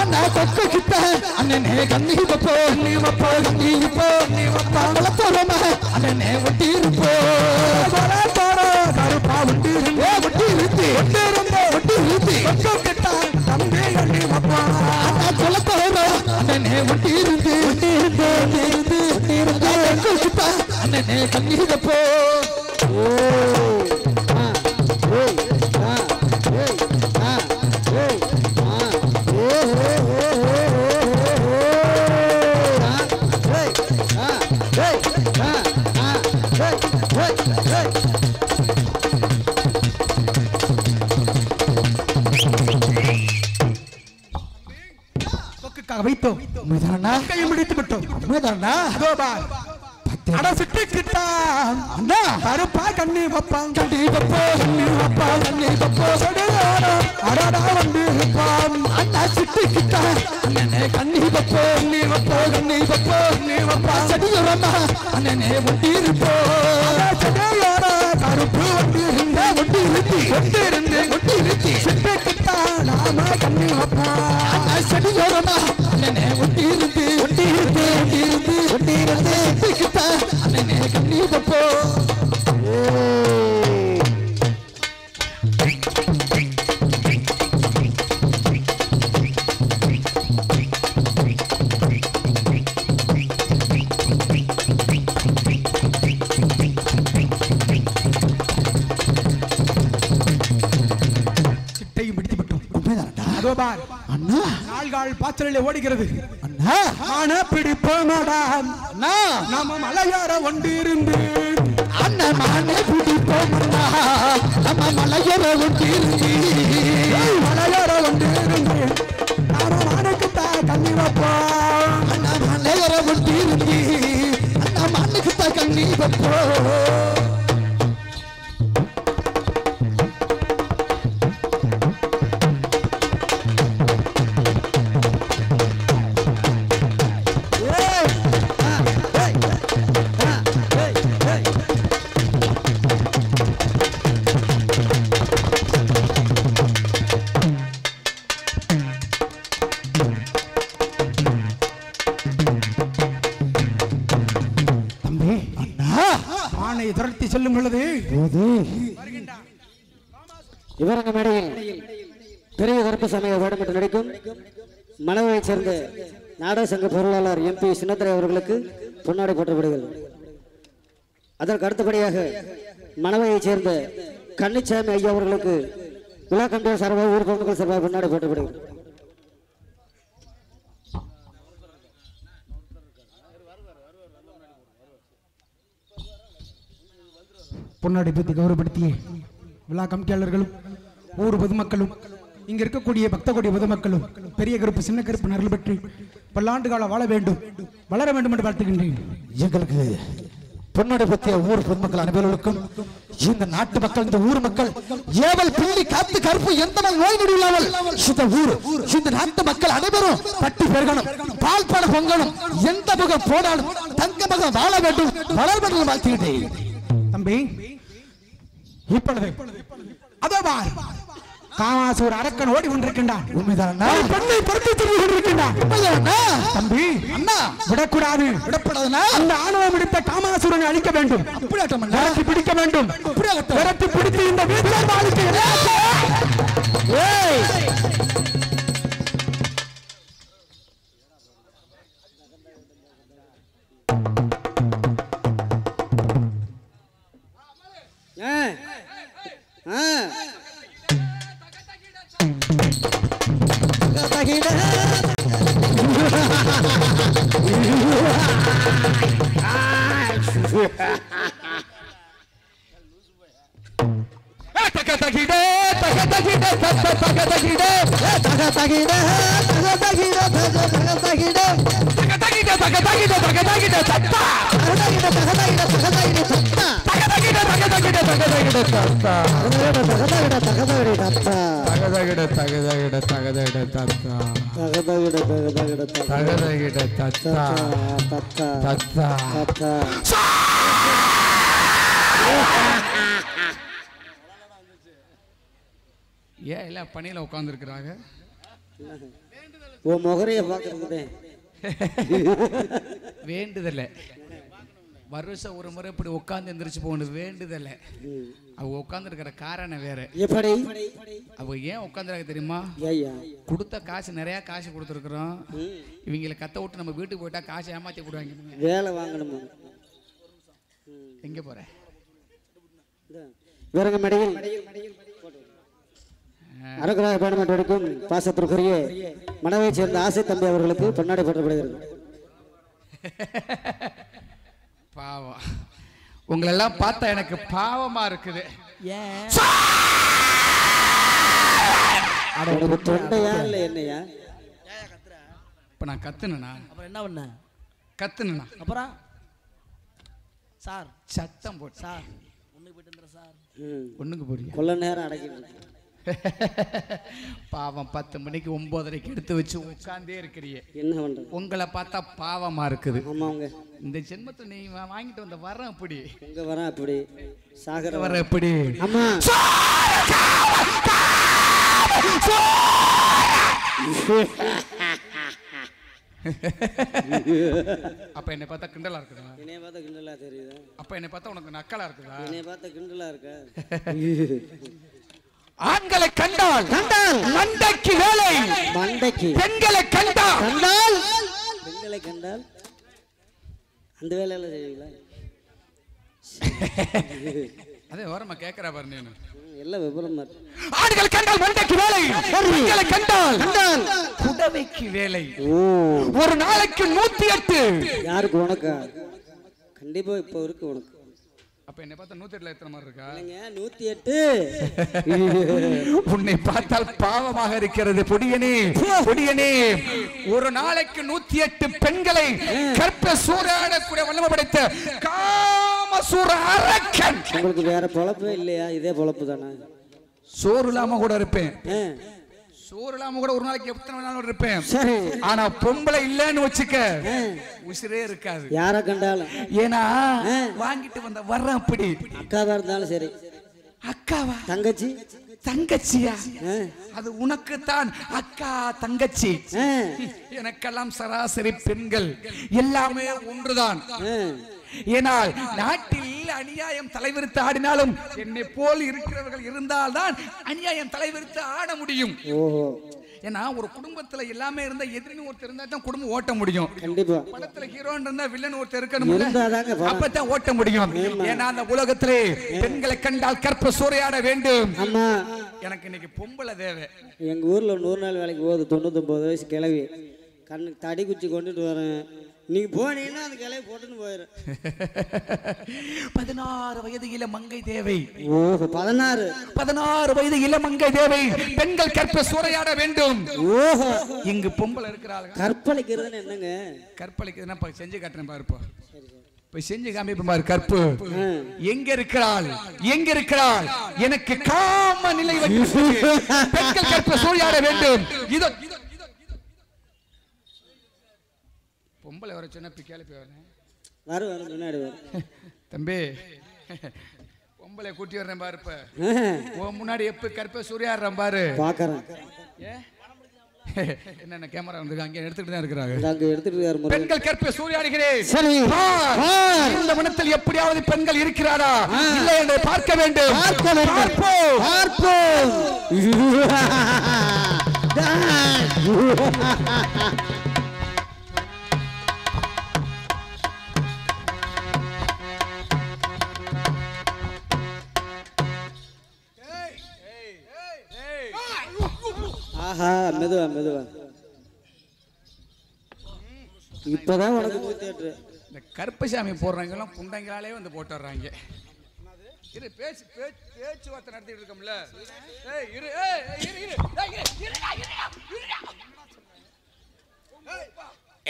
அண்ணா கொக்கு கிட்ட அண்ணனே கண்ணீர் வப்போ கண்ணீர் வப்போ கண்ணீர் வப்போ கண்ணீர் வப்பா வளத்தோரமா அண்ணனே ஒட்டி இருப்போ கருப்பா ஒட்டி இருந்து ஒட்டி இருந்து ஒட்டி இருந்து ஒட்டி இருந்து கொக்கு கிட்ட தம்பி கண்ணீர் வப்பா அண்ணா கொலத்தோரமா அண்ணனே ஒட்டி இருந்து ஒட்டி இருந்து ஒட்டி இருந்து ஒட்டி இருந்து கொக்கு கிட்ட அண்ணனே கண்ணீர் வப்போ. வைத்தோம். கையை முடித்து விட்டோம். கருப்பா கண்ணி வப்பான் கண்ணி வப்போ கண்ணி வப்பா கண்ணி வப்போ அடடா வந்து இருப்பான் அண்ணா சிட்டு கிட்ட அண்ணனே கண்ணி வப்போ கண்ணி வப்போ கண்ணி வப்போ கண்ணி வப்பா செடியோரமா அண்ணனே ஒட்டி இருப்போ செடியோர கருப்பு ஒட்டி இருந்தே ஒட்டி இருத்தி ஒட்டி இருந்து ஒட்டி இருத்தி சிட்டு கிட்ட நாம கண்ணி வப்பான் அண்ணா செடியோரமா அண்ணனே ஒட்டி இருந்து ஒட்டி இருந்து ஒட்டி இருந்து ஒட்டி இருந்து சிட்டு கிட்ட அண்ணனே கண்ணி வப்போ. நாள்கால் பாய்ச்சலிலே ஓடுகிறது. அண்ணா பிடிப்போமாடா அண்ணா நாம மலையார ஒன்று இருந்து அண்ணா மானே பிடிப்போமண்ணா நம்ம மலையார ஒன்று இருந்து மலையார ஒன்று இருந்து நாம மானுக்குத்தா கண்ணி வைப்போம். அண்ணா மலையார ஒன்று இருந்து அண்ணா மானுக்குத்தா கண்ணி வைப்போம். செல்லும் பொழுது இவரங்க மேடையில் பெரிய கருப்பு சமய வேடமிட்டு நடிக்கும் மணவையைச் சேர்ந்த நாடக சங்க பொருளாளர் MP சின்னத்துரை அவர்களுக்கு பொன்னாடை போற்றப்படுகிறது. அதற்கு அடுத்தபடியாக மணவையைச் சேர்ந்த கன்னிச்சாமி ஐயா அவர்களுக்கு விழா கமிட்டியார் சார்பாக ஊர் பொதுமக்கள் சார்பாக பொன்னாடை போற்றப்படுகிறது. பொன்னாடை பற்றி கௌரவப்படுத்திய விழா கமிட்டியாளர்களும் ஊர் பொதுமக்களும் இங்க இருக்கக்கூடிய பக்தகோடி பொதுமக்களும் பெரிய கருப்பு சின்ன கருப்பு நரல் பெற்று பல்லாண்டு காலம் வாழ வேண்டும் வளர வேண்டும் என்று வாழ்த்துகின்றேன். எங்களுக்கு பொன்னாடை பற்றிய ஊர் பொதுமக்கள் அனைவருக்கும் இந்த நாட்டு மக்கள் இந்த ஊர் மக்கள் ஏவல் பிள்ளி காத்து கருப்பு எந்த நோய் நொடி இல்லாமல் இந்த ஊர் இந்த நாட்டு மக்கள் அனைவரும் பட்டி பெருகணும் பால் பட பொங்கலும் எந்த முகம் போனாலும் தங்க மகம் வாழ வேண்டும் வளர வேண்டும் வாழ்த்துகின்றேன். தம்பி இப்பொழுது அதோ பார் காமாசூர் அரக்கன் ஓடி கொண்டிருக்கின்றான். உண்மைதானா? பெண்ணை பொறுத்து திரும்பி கொண்டிருக்கின்றான். உண்மைதானா? தம்பி அண்ணா விடக்கூடாது. விடப்படாதுனா அந்த ஆணவம் எடுத்த காமாசூரனை அழிக்க வேண்டும். அப்படியாட்டம் விரட்டி பிடிக்க வேண்டும். விரட்டி பிடித்து இந்த வீட்டில் வாழ்க்கை ஏன் எல்லாம் பணியில உட்கார்ந்து இருக்கிறாங்க? ஓ முகரைய பாக்குறது வேண்டுதல்ல வருஷம் ஒரு முறை இப்படி உட்கார்ந்து எந்திரிச்சு போகணும் வேண்டுதல்ல. அவ உட்கார்ந்து இருக்கிற காரணம் வேற. எப்படி அவ ஏன் உட்காந்துருக்க தெரியுமா? கொடுத்த காசு நிறைய காசு கொடுத்துருக்குறோம். இவங்களை கத்த விட்டு நம்ம வீட்டுக்கு போயிட்டா காசு ஏமாத்தி போடுவாங்க. வேலை வாங்கணுமா? எங்க போற? வேறங்க மேடையில் அரகுராக பேடமெண்ட் எடுக்கும் பாசத்திற்குரிய மணவையைச் சேர்ந்த ஆசை தம்பி அவர்களுக்கு பொன்னாடை போற்றப்படுகிறது. பாவம் உங்களெல்லாம் பார்த்தா எனக்கு பாவமா இருக்குது. தொண்டையா இல்ல என்னையா? இப்ப நான் கத்துனா அப்புறம் என்ன பண்ண? கத்துனா அப்புறம் சார் சத்தம் போட்டு சார் ஒண்ணுக்கு போயிட்டு வந்துடுறேன் சார். ஒண்ணுக்கு போறியா? கொள்ள நேரம் அடக்கிட்டு பாவம் 10 மணிக்கு 9:30க்கு எடுத்து வச்சு உட்கார்ந்தே இருக்கிறீங்க. என்ன பண்றது? உங்களை பார்த்தா பாவமா இருக்குது. ஆமாங்க. இந்த ஜென்மத்தை நீ வாங்கிட்டு வந்த வர அப்படி உங்க வர அப்படி சாகர வர எப்படி? அம்மா அப்ப என்னை பார்த்தா கிண்டலா இருக்குதா? என்னைய பார்த்தா கிண்டலா தெரியுதா? அப்ப என்னை பார்த்தா உனக்கு நக்கலா இருக்குதா? என்னைய பார்த்தா கிண்டலா இருக்கா? ஆண்களை கண்டால் மண்டைக்கு வேலை, மண்டைக்கு பெண்களை கண்டால் பெண்களை கண்டால் அந்த வேலையில செய்வீங்களா? அதே ஓரமா கேட்கிறா பாரு நீ. எல்லாம் விபரமா ஆண்கள் கண்டால் மண்டைக்கு வேலை, பெண்களை கண்டால் புடவைக்கு வேலை. ஒரு நாளைக்கு 108. யாருக்கு? உனக்கா? கண்டிப்பா இப்ப இருக்கு உனக்கு. அப்ப என்ன பார்த்தா 108ல எத்தனை மாதிரி இருக்கா? 108. உன்னை பார்த்தால் பாவமாக இருக்கிறது பொடியனே, பொடியனே. ஒரு நாளைக்கு 108 பெண்களை கற்ப சூறாடக்கூடிய வல்லமை படைத்த காமசூர அரக்கன். உங்களுக்கு வேற பொழப்பே இல்லையா? இதே பொழப்பு தானே? சோறு இல்லாம கூட இருப்பேன், சோறு இல்லாம கூட ஒரு நாளைக்கு எத்தனை நாளும் இருப்பேன். சரி. ஆனா பொம்பளை இல்லன்னு வச்சுக்க உசிரே இருக்காது. யார கண்டாலும். ஏன்னா வாங்கிட்டு வந்த வர்ற அப்படி. அக்காவா இருந்தாலும் சரி. அக்காவா? தங்கச்சி? தங்கச்சியா? அது உனக்கு தான் அக்கா தங்கச்சி. எனக்கெல்லாம் சராசரி பெண்கள் எல்லாமே ஒன்றுதான். ஏனால் நாட்டில் அநியாயம் தலைவிரித்து ஆடினாலும் என்னை போல் இருக்கிறவர்கள் இருந்தால்தான் அநியாயம் தலைவிரித்து ஆட முடியும். ஏன்னா ஒரு குடும்பத்துல எல்லாமே இருந்தா எதிரின்னு ஒருத்தர் இருந்தா தான் குடும்பம் ஓட்ட முடியும். கண்டிப்பா படத்துல ஹீரோன்னு இருந்தா வில்லன் ஒருத்தர் இருக்கணும், அப்பதான் ஓட்ட முடியும். ஏன்னா அந்த உலகத்திலே பெண்களை கண்டால் கற்ப சூறையாட வேண்டும். எனக்கு இன்னைக்கு பொம்பளை தேவை. எங்க ஊர்ல 100 நாள் வேலைக்கு போகுது, 99 வயசு கிளவி, கண்ணுக்கு தடி குச்சி கொண்டுட்டு வரேன். நீங்க போனீங்கன்னா அந்த கிளவி போட்டுன்னு போயிடும். 16 வயது இளமங்கை தேவை. 16 வயது இளமங்கை தேவை. பெண்கள் கற்ப சூறையாட வேண்டும். இங்கு பொம்பளை இருக்கிறார்கள். கற்பழிக்கிறதுன்னு என்னங்க? கற்பழிக்கிறதுனா செஞ்சு காட்டுறேன் பாருப்பா, போய் செஞ்சு காமிப்பேன் பாரு. கற்பு எங்க இருக்கிறாள், எங்க இருக்கிறாள்? எனக்கு காம நிலை வந்து பெண்கள் கற்ப சூறையாட வேண்டும். இதோ பொம்பளை வர சொன்ன கேள்வி வரும் முன்னாடி வரும். தம்பி பொம்பளை கூட்டி வர்றேன் பாரு. இப்ப முன்னாடி எப்ப கற்ப சூறையாடுறேன் பாரு. பாக்குறேன். என்னென்ன கேமரா வந்து அங்க எடுத்துட்டு தான் இருக்கிறாங்க. அங்க எடுத்துட்டு பெண்கள் கற்ப சூறையாடுகிறேன். சரி, இந்த மனத்தில் எப்படியாவது பெண்கள் இருக்கிறாரா இல்லை என்று பார்க்க வேண்டும். ஆஹா, மெதுவா மெதுவா. இப்பதான் உனக்கு இந்த கருப்பசாமி போடுறவங்க எல்லாம் புண்டைங்களாலே வந்து போட்டுறாங்க. இரு பேச்சுவார்த்தை நடத்திட்டு இருக்கோம்ல.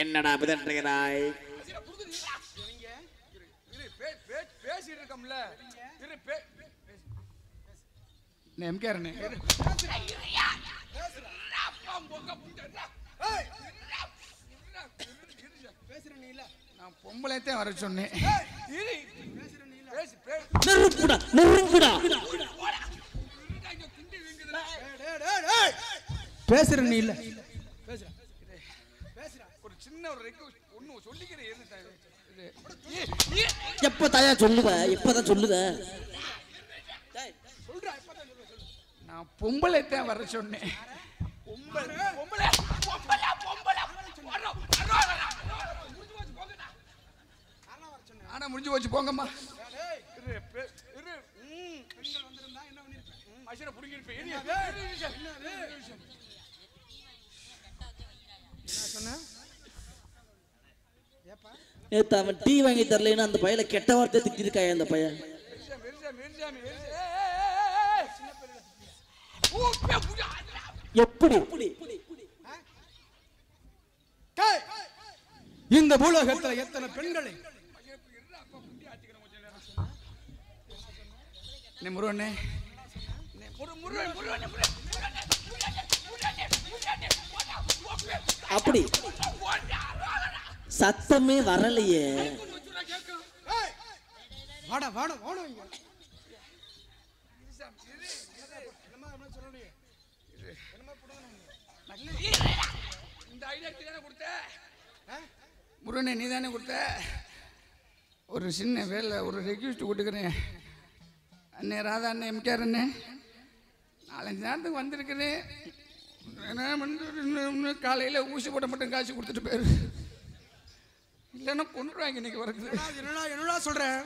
என்னடா பிதற்றுகிறாய்? பேசிட்டு இருக்கோம்ல. எம்கேஆர் நான் பொம்பளைத்தான் வர சொன்னேன். பேசுற நீ இல்ல, ஒரு சின்ன ஒரு ரெக்வெஸ்ட் ஒண்ணு சொல்லிக்கிறேன். எப்ப தாயா சொல்லுவ? எப்பதான் சொல்லுவ? நான் பொம்பளைத்தான் வர சொன்னேன். ஆனா முடிஞ்சு போச்சு, போங்கம்மா. நேத்து அவன் டீ வாங்கி தரலைன்னு அந்த பையல கெட்ட வார்த்தை திட்டிருக்காய. அந்த பையன் எப்படி இந்த பூலோகத்துல எத்தனை பெண்களை அப்படி சத்தமே வரலையே. வாடா வாடா வாடா. முருகனே நீ தானே கொடுத்த. ஒரு சின்ன வேலை, ஒரு ரெக்வெஸ்ட் கொடுக்குறேன். அண்ணே ராதா அண்ணே, எம்கேஆர் அண்ணே, 4-5 நேரத்துக்கு வந்திருக்கிறேன். காலையில் ஊசி போட மட்டும் காசு கொடுத்துட்டு போயிரு, இல்லைன்னா கொண்டுருவாங்க இன்னைக்கு வரது. என்னடா சொல்றேன்?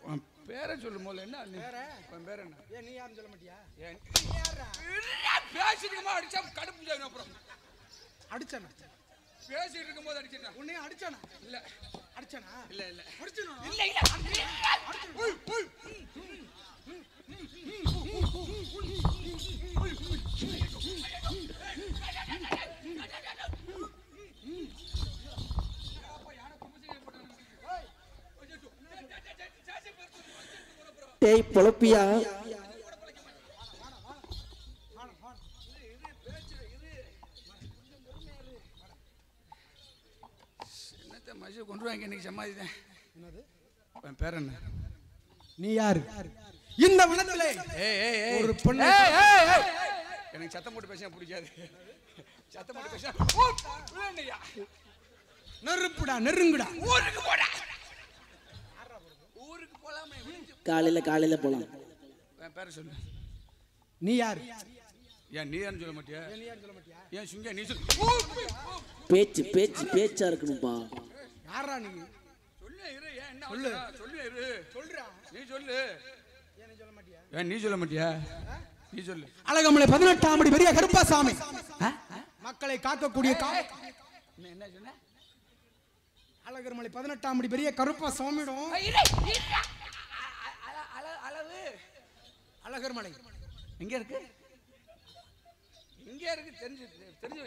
உன் பேரை சொல்லும் போல. என்ன உன் பேர் என்ன? நீ யாரும் சொல்ல மாட்டியா? பேசிட்டு அடிச்சா கடுப்பு. அப்புறம் அடிச்சானா? பேசிட்டு இருக்கும் போது அடிச்சிட்டா. உன்னைய அடிச்சானா? இல்ல அடிச்சானா? இல்ல இல்ல அடிச்சானா? இல்ல இல்ல. டேய் பொளப்பியா, கொண்டு வாங்க இன்னைக்கு சமாதி தான். என் பேர் என்ன? நீ யாரு? இந்த வனத்திலே ஒரு பொண்ணு. எனக்கு சத்தம் போட்டு பேச பிடிக்காது. சத்தம் போட்டு பேச நெருப்புடா, நெருங்குடா, ஊருக்கு போடா. காலையில போலாம். பேர சொல்லு. நீ யார்? ஏன் நீ யாருன்னு சொல்ல மாட்டியா? ஏன் சுங்க நீ சொல்லு. பேச்சா இருக்கணும்பா. யாரா நீ? சொல்லு இரு. ஏன் என்ன சொல்லு சொல்லு இரு. சொல்றா நீ சொல்லு. ஏன் நீ சொல்ல மாட்டியா? நீ சொல்லு. அழகமலை 18ஆம் படி பெரிய கருப்பாசாமி மக்களை காக்கக்கூடிய என்ன சொன்ன? அழகர்மலை 18ஆம் படி பெரிய கருப்பாசாமிடும் அளவு அழகர்மலை எங்க இருக்கு? எங்க இருக்கு? தெரிஞ்சு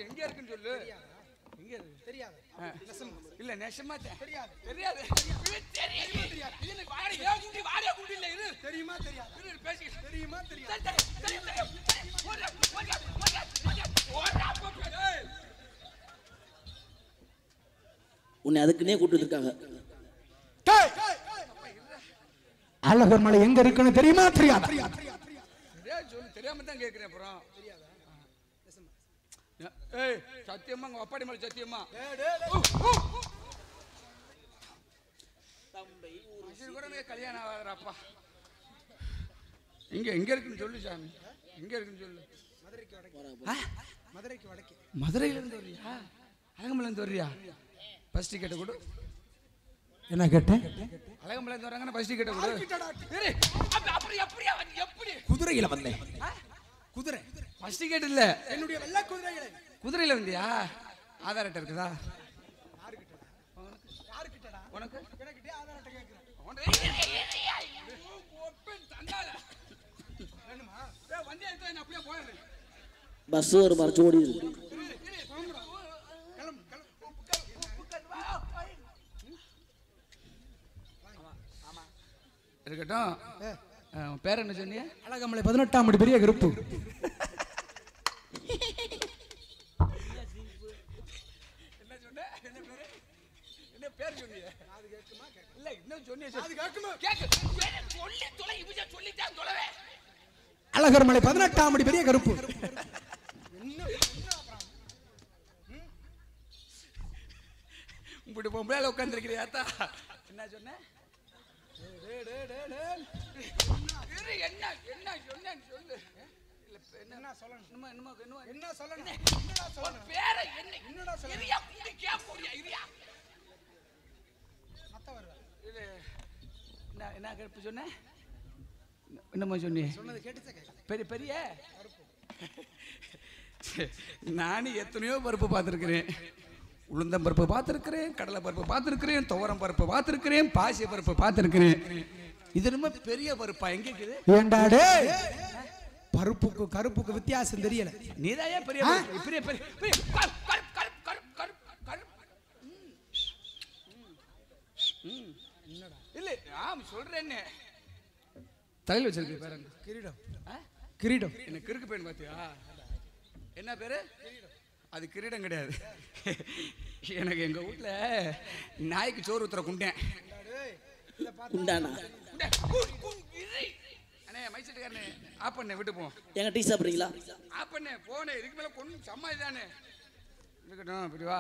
எங்க இருக்குன்னு சொல்லு. எங்க இருக்கு? தெரியாது. இல்ல நெசமா தெரியாது. தெரியாது. இது வாடா குடி இல்ல இரு. தெரியுமா தெரியாது? இரு பேசிட்டு. தெரியுமா தெரியாது? தெரியும். உன்னை அதுக்குன்னே கூப்பிட்டு இருக்காங்க. அழகர்மலை எங்க இருக்குன்னு தெரியுமா தெரியாது? சொல்லு. தெரியாம தான் கேக்குறேன். அப்புறம் ஏய் சத்தியமா உங்க அப்பாடி மேல சத்தியமா கல்யாணம் ஆகுறப்பா. எங்க இருக்குன்னு சொல்லு சாமி. எங்க இருக்குன்னு சொல்லு. மதுரையில இருந்து வர்றியா? அழகமலை இருந்து வர்றியா? ஃபர்ஸ்ட் டிக்கெட் கொடு. என்ன கேட்டேன்? அழகமலை இருந்து வராங்கன்னா ஃபர்ஸ்ட் டிக்கெட் கொடு. எப்படி குதிரையில வந்தேன். குதிரை ஃபர்ஸ்ட் டிக்கெட் இல்ல. என்னுடைய வெள்ளை குதிரைகளே. குதிரையில வந்தியா? ஆதார் அட்டை இருக்குதா? உனக்கு பஸ் ஒரு மறைச்சு ஓடி இருக்கட்டும். பேர் என்ன சொன்னீங்க? அழகமலை 18ஆம் படி பெரிய கருப்பு. அழகர்மலை 18ஆம் படி பெரிய கருப்பு. இப்படி பொம்பளையில உட்கார்ந்துருக்கிறியாத்தா? என்ன சொன்ன? என்ன கருப்பு சொன்ன? என்னமா சொன்னீங்க? பெரிய நானும் எத்தனையோ பருப்பு பார்த்துருக்கிறேன். உளுந்தம் பருப்பு பார்த்துருக்கிறேன், கடலை பருப்பு பார்த்துருக்கிறேன், துவரம் பருப்பு பார்த்துருக்கிறேன், பாசி பருப்பு பார்த்துருக்கிறேன். இது ரொம்ப பெரிய பருப்பா? எங்க இருக்குது? ஏண்டாடே பருப்புக்கு கருப்புக்கு வித்தியாசம் தெரியல. நீதாயா பெரிய பெரிய பெரிய இல்ல ஆம் சொல்றேன்னு தலையில் வச்சிருக்கு. பேர் என்ன? கிரீடம். கிரீடம். என்ன கிறுக்கு பேன் பாத்தியா? என்ன பேரு? அது கிரீடம் கிடையாது. எனக்கு எங்க வீட்டுல நாய்க்கு சோறு ஊத்துற குண்டேன். குண்டானா? அண்ணே மைசெட்டுக்காரனே ஆப் பண்ண விட்டு போ. எங்க டீ சாப்பிடுறீங்களா? ஆப் பண்ண போனே. இதுக்கு மேல கொண்டு சம்மாதி தானே இருக்கட்டும். இப்படி வா.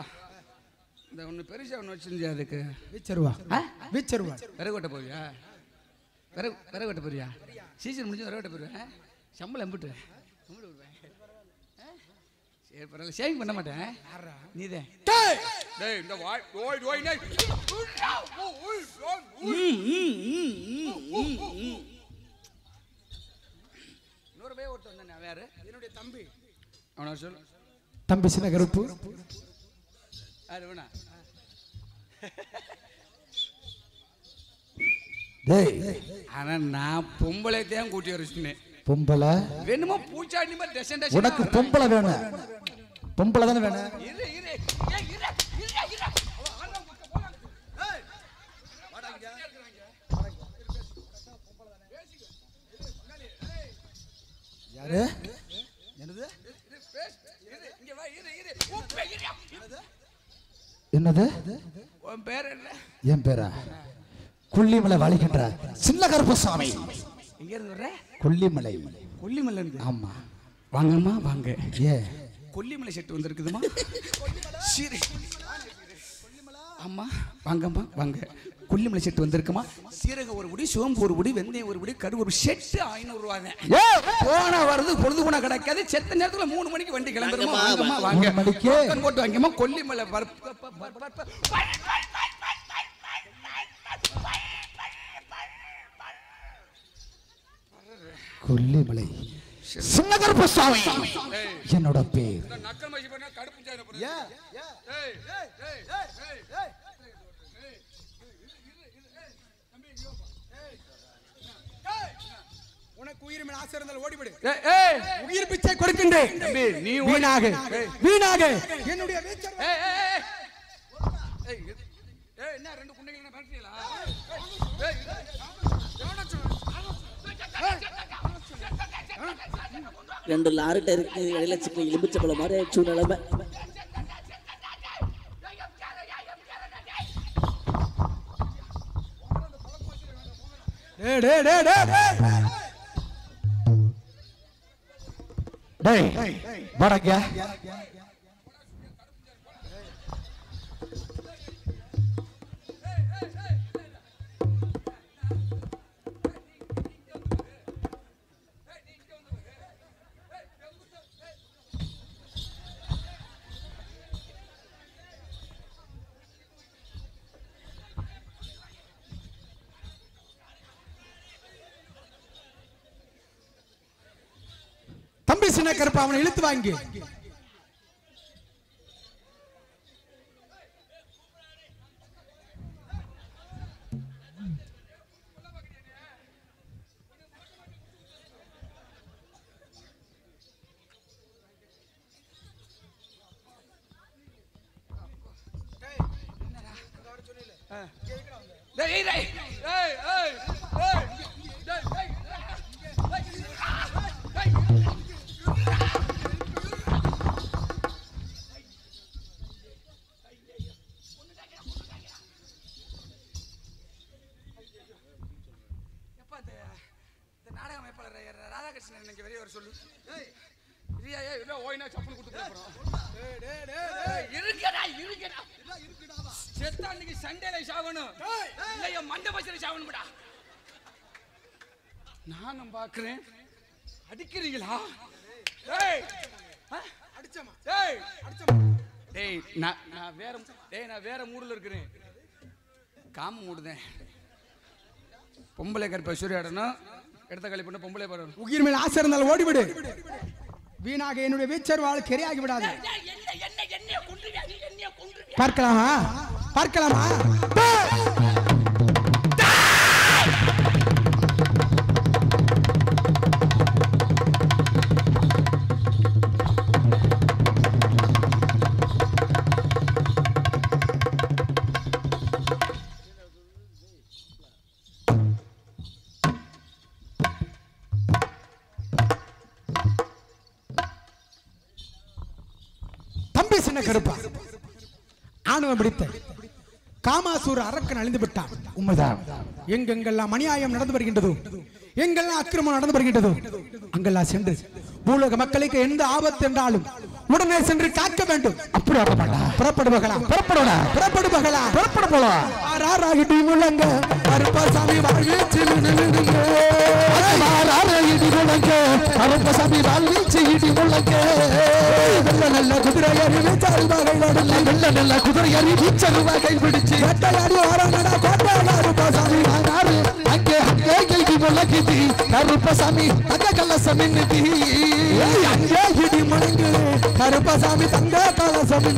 இந்த ஒன்று பெருசாக ஒன்று வச்சிருந்தியா? அதுக்கு வீச்சருவா. வீச்சருவா. விறகு வெட்ட போறியா? விறகு வெட்ட போறியா? சீசன் முடிஞ்சு விறகு வெட்ட போயிருவேன். சம்பளம் எம்பிட்டு சரி பரவாயில்ல. சேவிங் பண்ண மாட்டேன். நீதான் இந்த ₹100 ஒருத்தர் வந்தானே வேறு என்னுடைய தம்பி. அவனை சொல்லு. தம்பி சின்ன கருப்பு. அது வேணா ஆனா நான் பொம்பளை தான் கூட்டி வச்சுனேன். பொம்பளை வேணுமோ பூச்சாண்டி மாதிரி டெசன் டெசன். உனக்கு பொம்பளை வேணும். பொம்பளை தானே வேணும். இரு இரு யாரு? என்னது? உன் பேர் என்ன? என் பேரா? கொல்லிமலை வாழ்கின்ற சின்ன கருப்பசாமி. எங்க இருந்து வர்ற? கொல்லிமலை. கொல்லிமலை இருந்து? ஆமா. வாங்கம்மா வாங்க. ஏ கொல்லிமலை செட்டு வந்திருக்குதுமா? சரி ஆமா வாங்கம்மா வாங்க. கொல்லிமலை செட்டு வந்திருக்குமா சீரகம் ஒரு புடி சோம்பு ஒரு புடி வெந்தயம் ஒரு புடி கரு ஒரு செட்டு 500 ரூபாய் போன வருது பொழுது போன கிடைக்காது செத்த நேரத்துல 3 மணிக்கு வண்டி கிளம்புறோமா வாங்கம்மா வாங்க மணிக்கு போட்டு வாங்கம்மா கொல்லிமலை கொல்லிமலை சின்னகருப்பசாமி என்னோட பேர். உனக்கு உயிர் மேல் ஆசை இருந்தால் ஓடிவிடு. உயிர் பிச்சை கொடுக்கின்றேன். நீ வீணாக வீணாக என்னுடைய என்ன ரெண்டு குண்டைகள் பரட்டியலா ரெண்டு லாரி டயருக்கு இடையில சிக்கல எலும்பிச்ச பழம் மாதிரி ஆயிடுச்சு நிலைமை. வடங்க தம்பி சின்ன கருப்பா அவனை இழுத்து வாங்கி நானும் பாக்குறேன் அடிக்கிறீங்களா? நான் வேற மூடுல இருக்கிறேன். காம மூடுதேன். பொம்பளை கருப்பை சூரியாடணும் எடுத்த களி பண்ண பொம்பளை பாரு. உயிர் மேல் ஆசை இருந்தால் ஓடிவிடு. வீணாக என்னுடைய வீச்சர் வாழ் கரையாகி விடாது. பார்க்கலாமா பார்க்கலாமா? கருப்பா ஆணவம் பிடித்த காமாசூர் அரக்கன் அழிந்து விட்டான். உண்மைதான். எங்கெங்கெல்லாம் அநியாயம் நடந்து வருகின்றதோ, எங்கெல்லாம் அக்கிரமம் நடந்து வருகின்றதோ, அங்கெல்லாம் சென்று பூலோக மக்களுக்கு எந்த ஆபத்து என்றாலும் உடனே சென்று காக்க வேண்டும். அப்படி புறப்படுவகலாம் புறப்படுவா புறப்படுவகலாம் புறப்பட போலாம். ஆறாராகிட்டு முழங்க கருப்பசாமி வாழ்வீச்சு ஆறாராகிட்டு முழங்க கருப்பசாமி வாழ்வீச்சு இடி முழங்க நல்ல நல்ல குதிரை அறிவி சருவாகை நல்ல நல்ல குதிரை அறிவி சருவாகை பிடிச்சு கட்டையாடி ஆறானடா கோட்டையாடா கருப்பசாமி ஆறாறு அங்கே அங்கே இடி முழங்குதி கருப்பசாமி அங்க கலசம் நிதி அங்கே இடி முழங்கு கருப்பசாமி தங்க கலசம்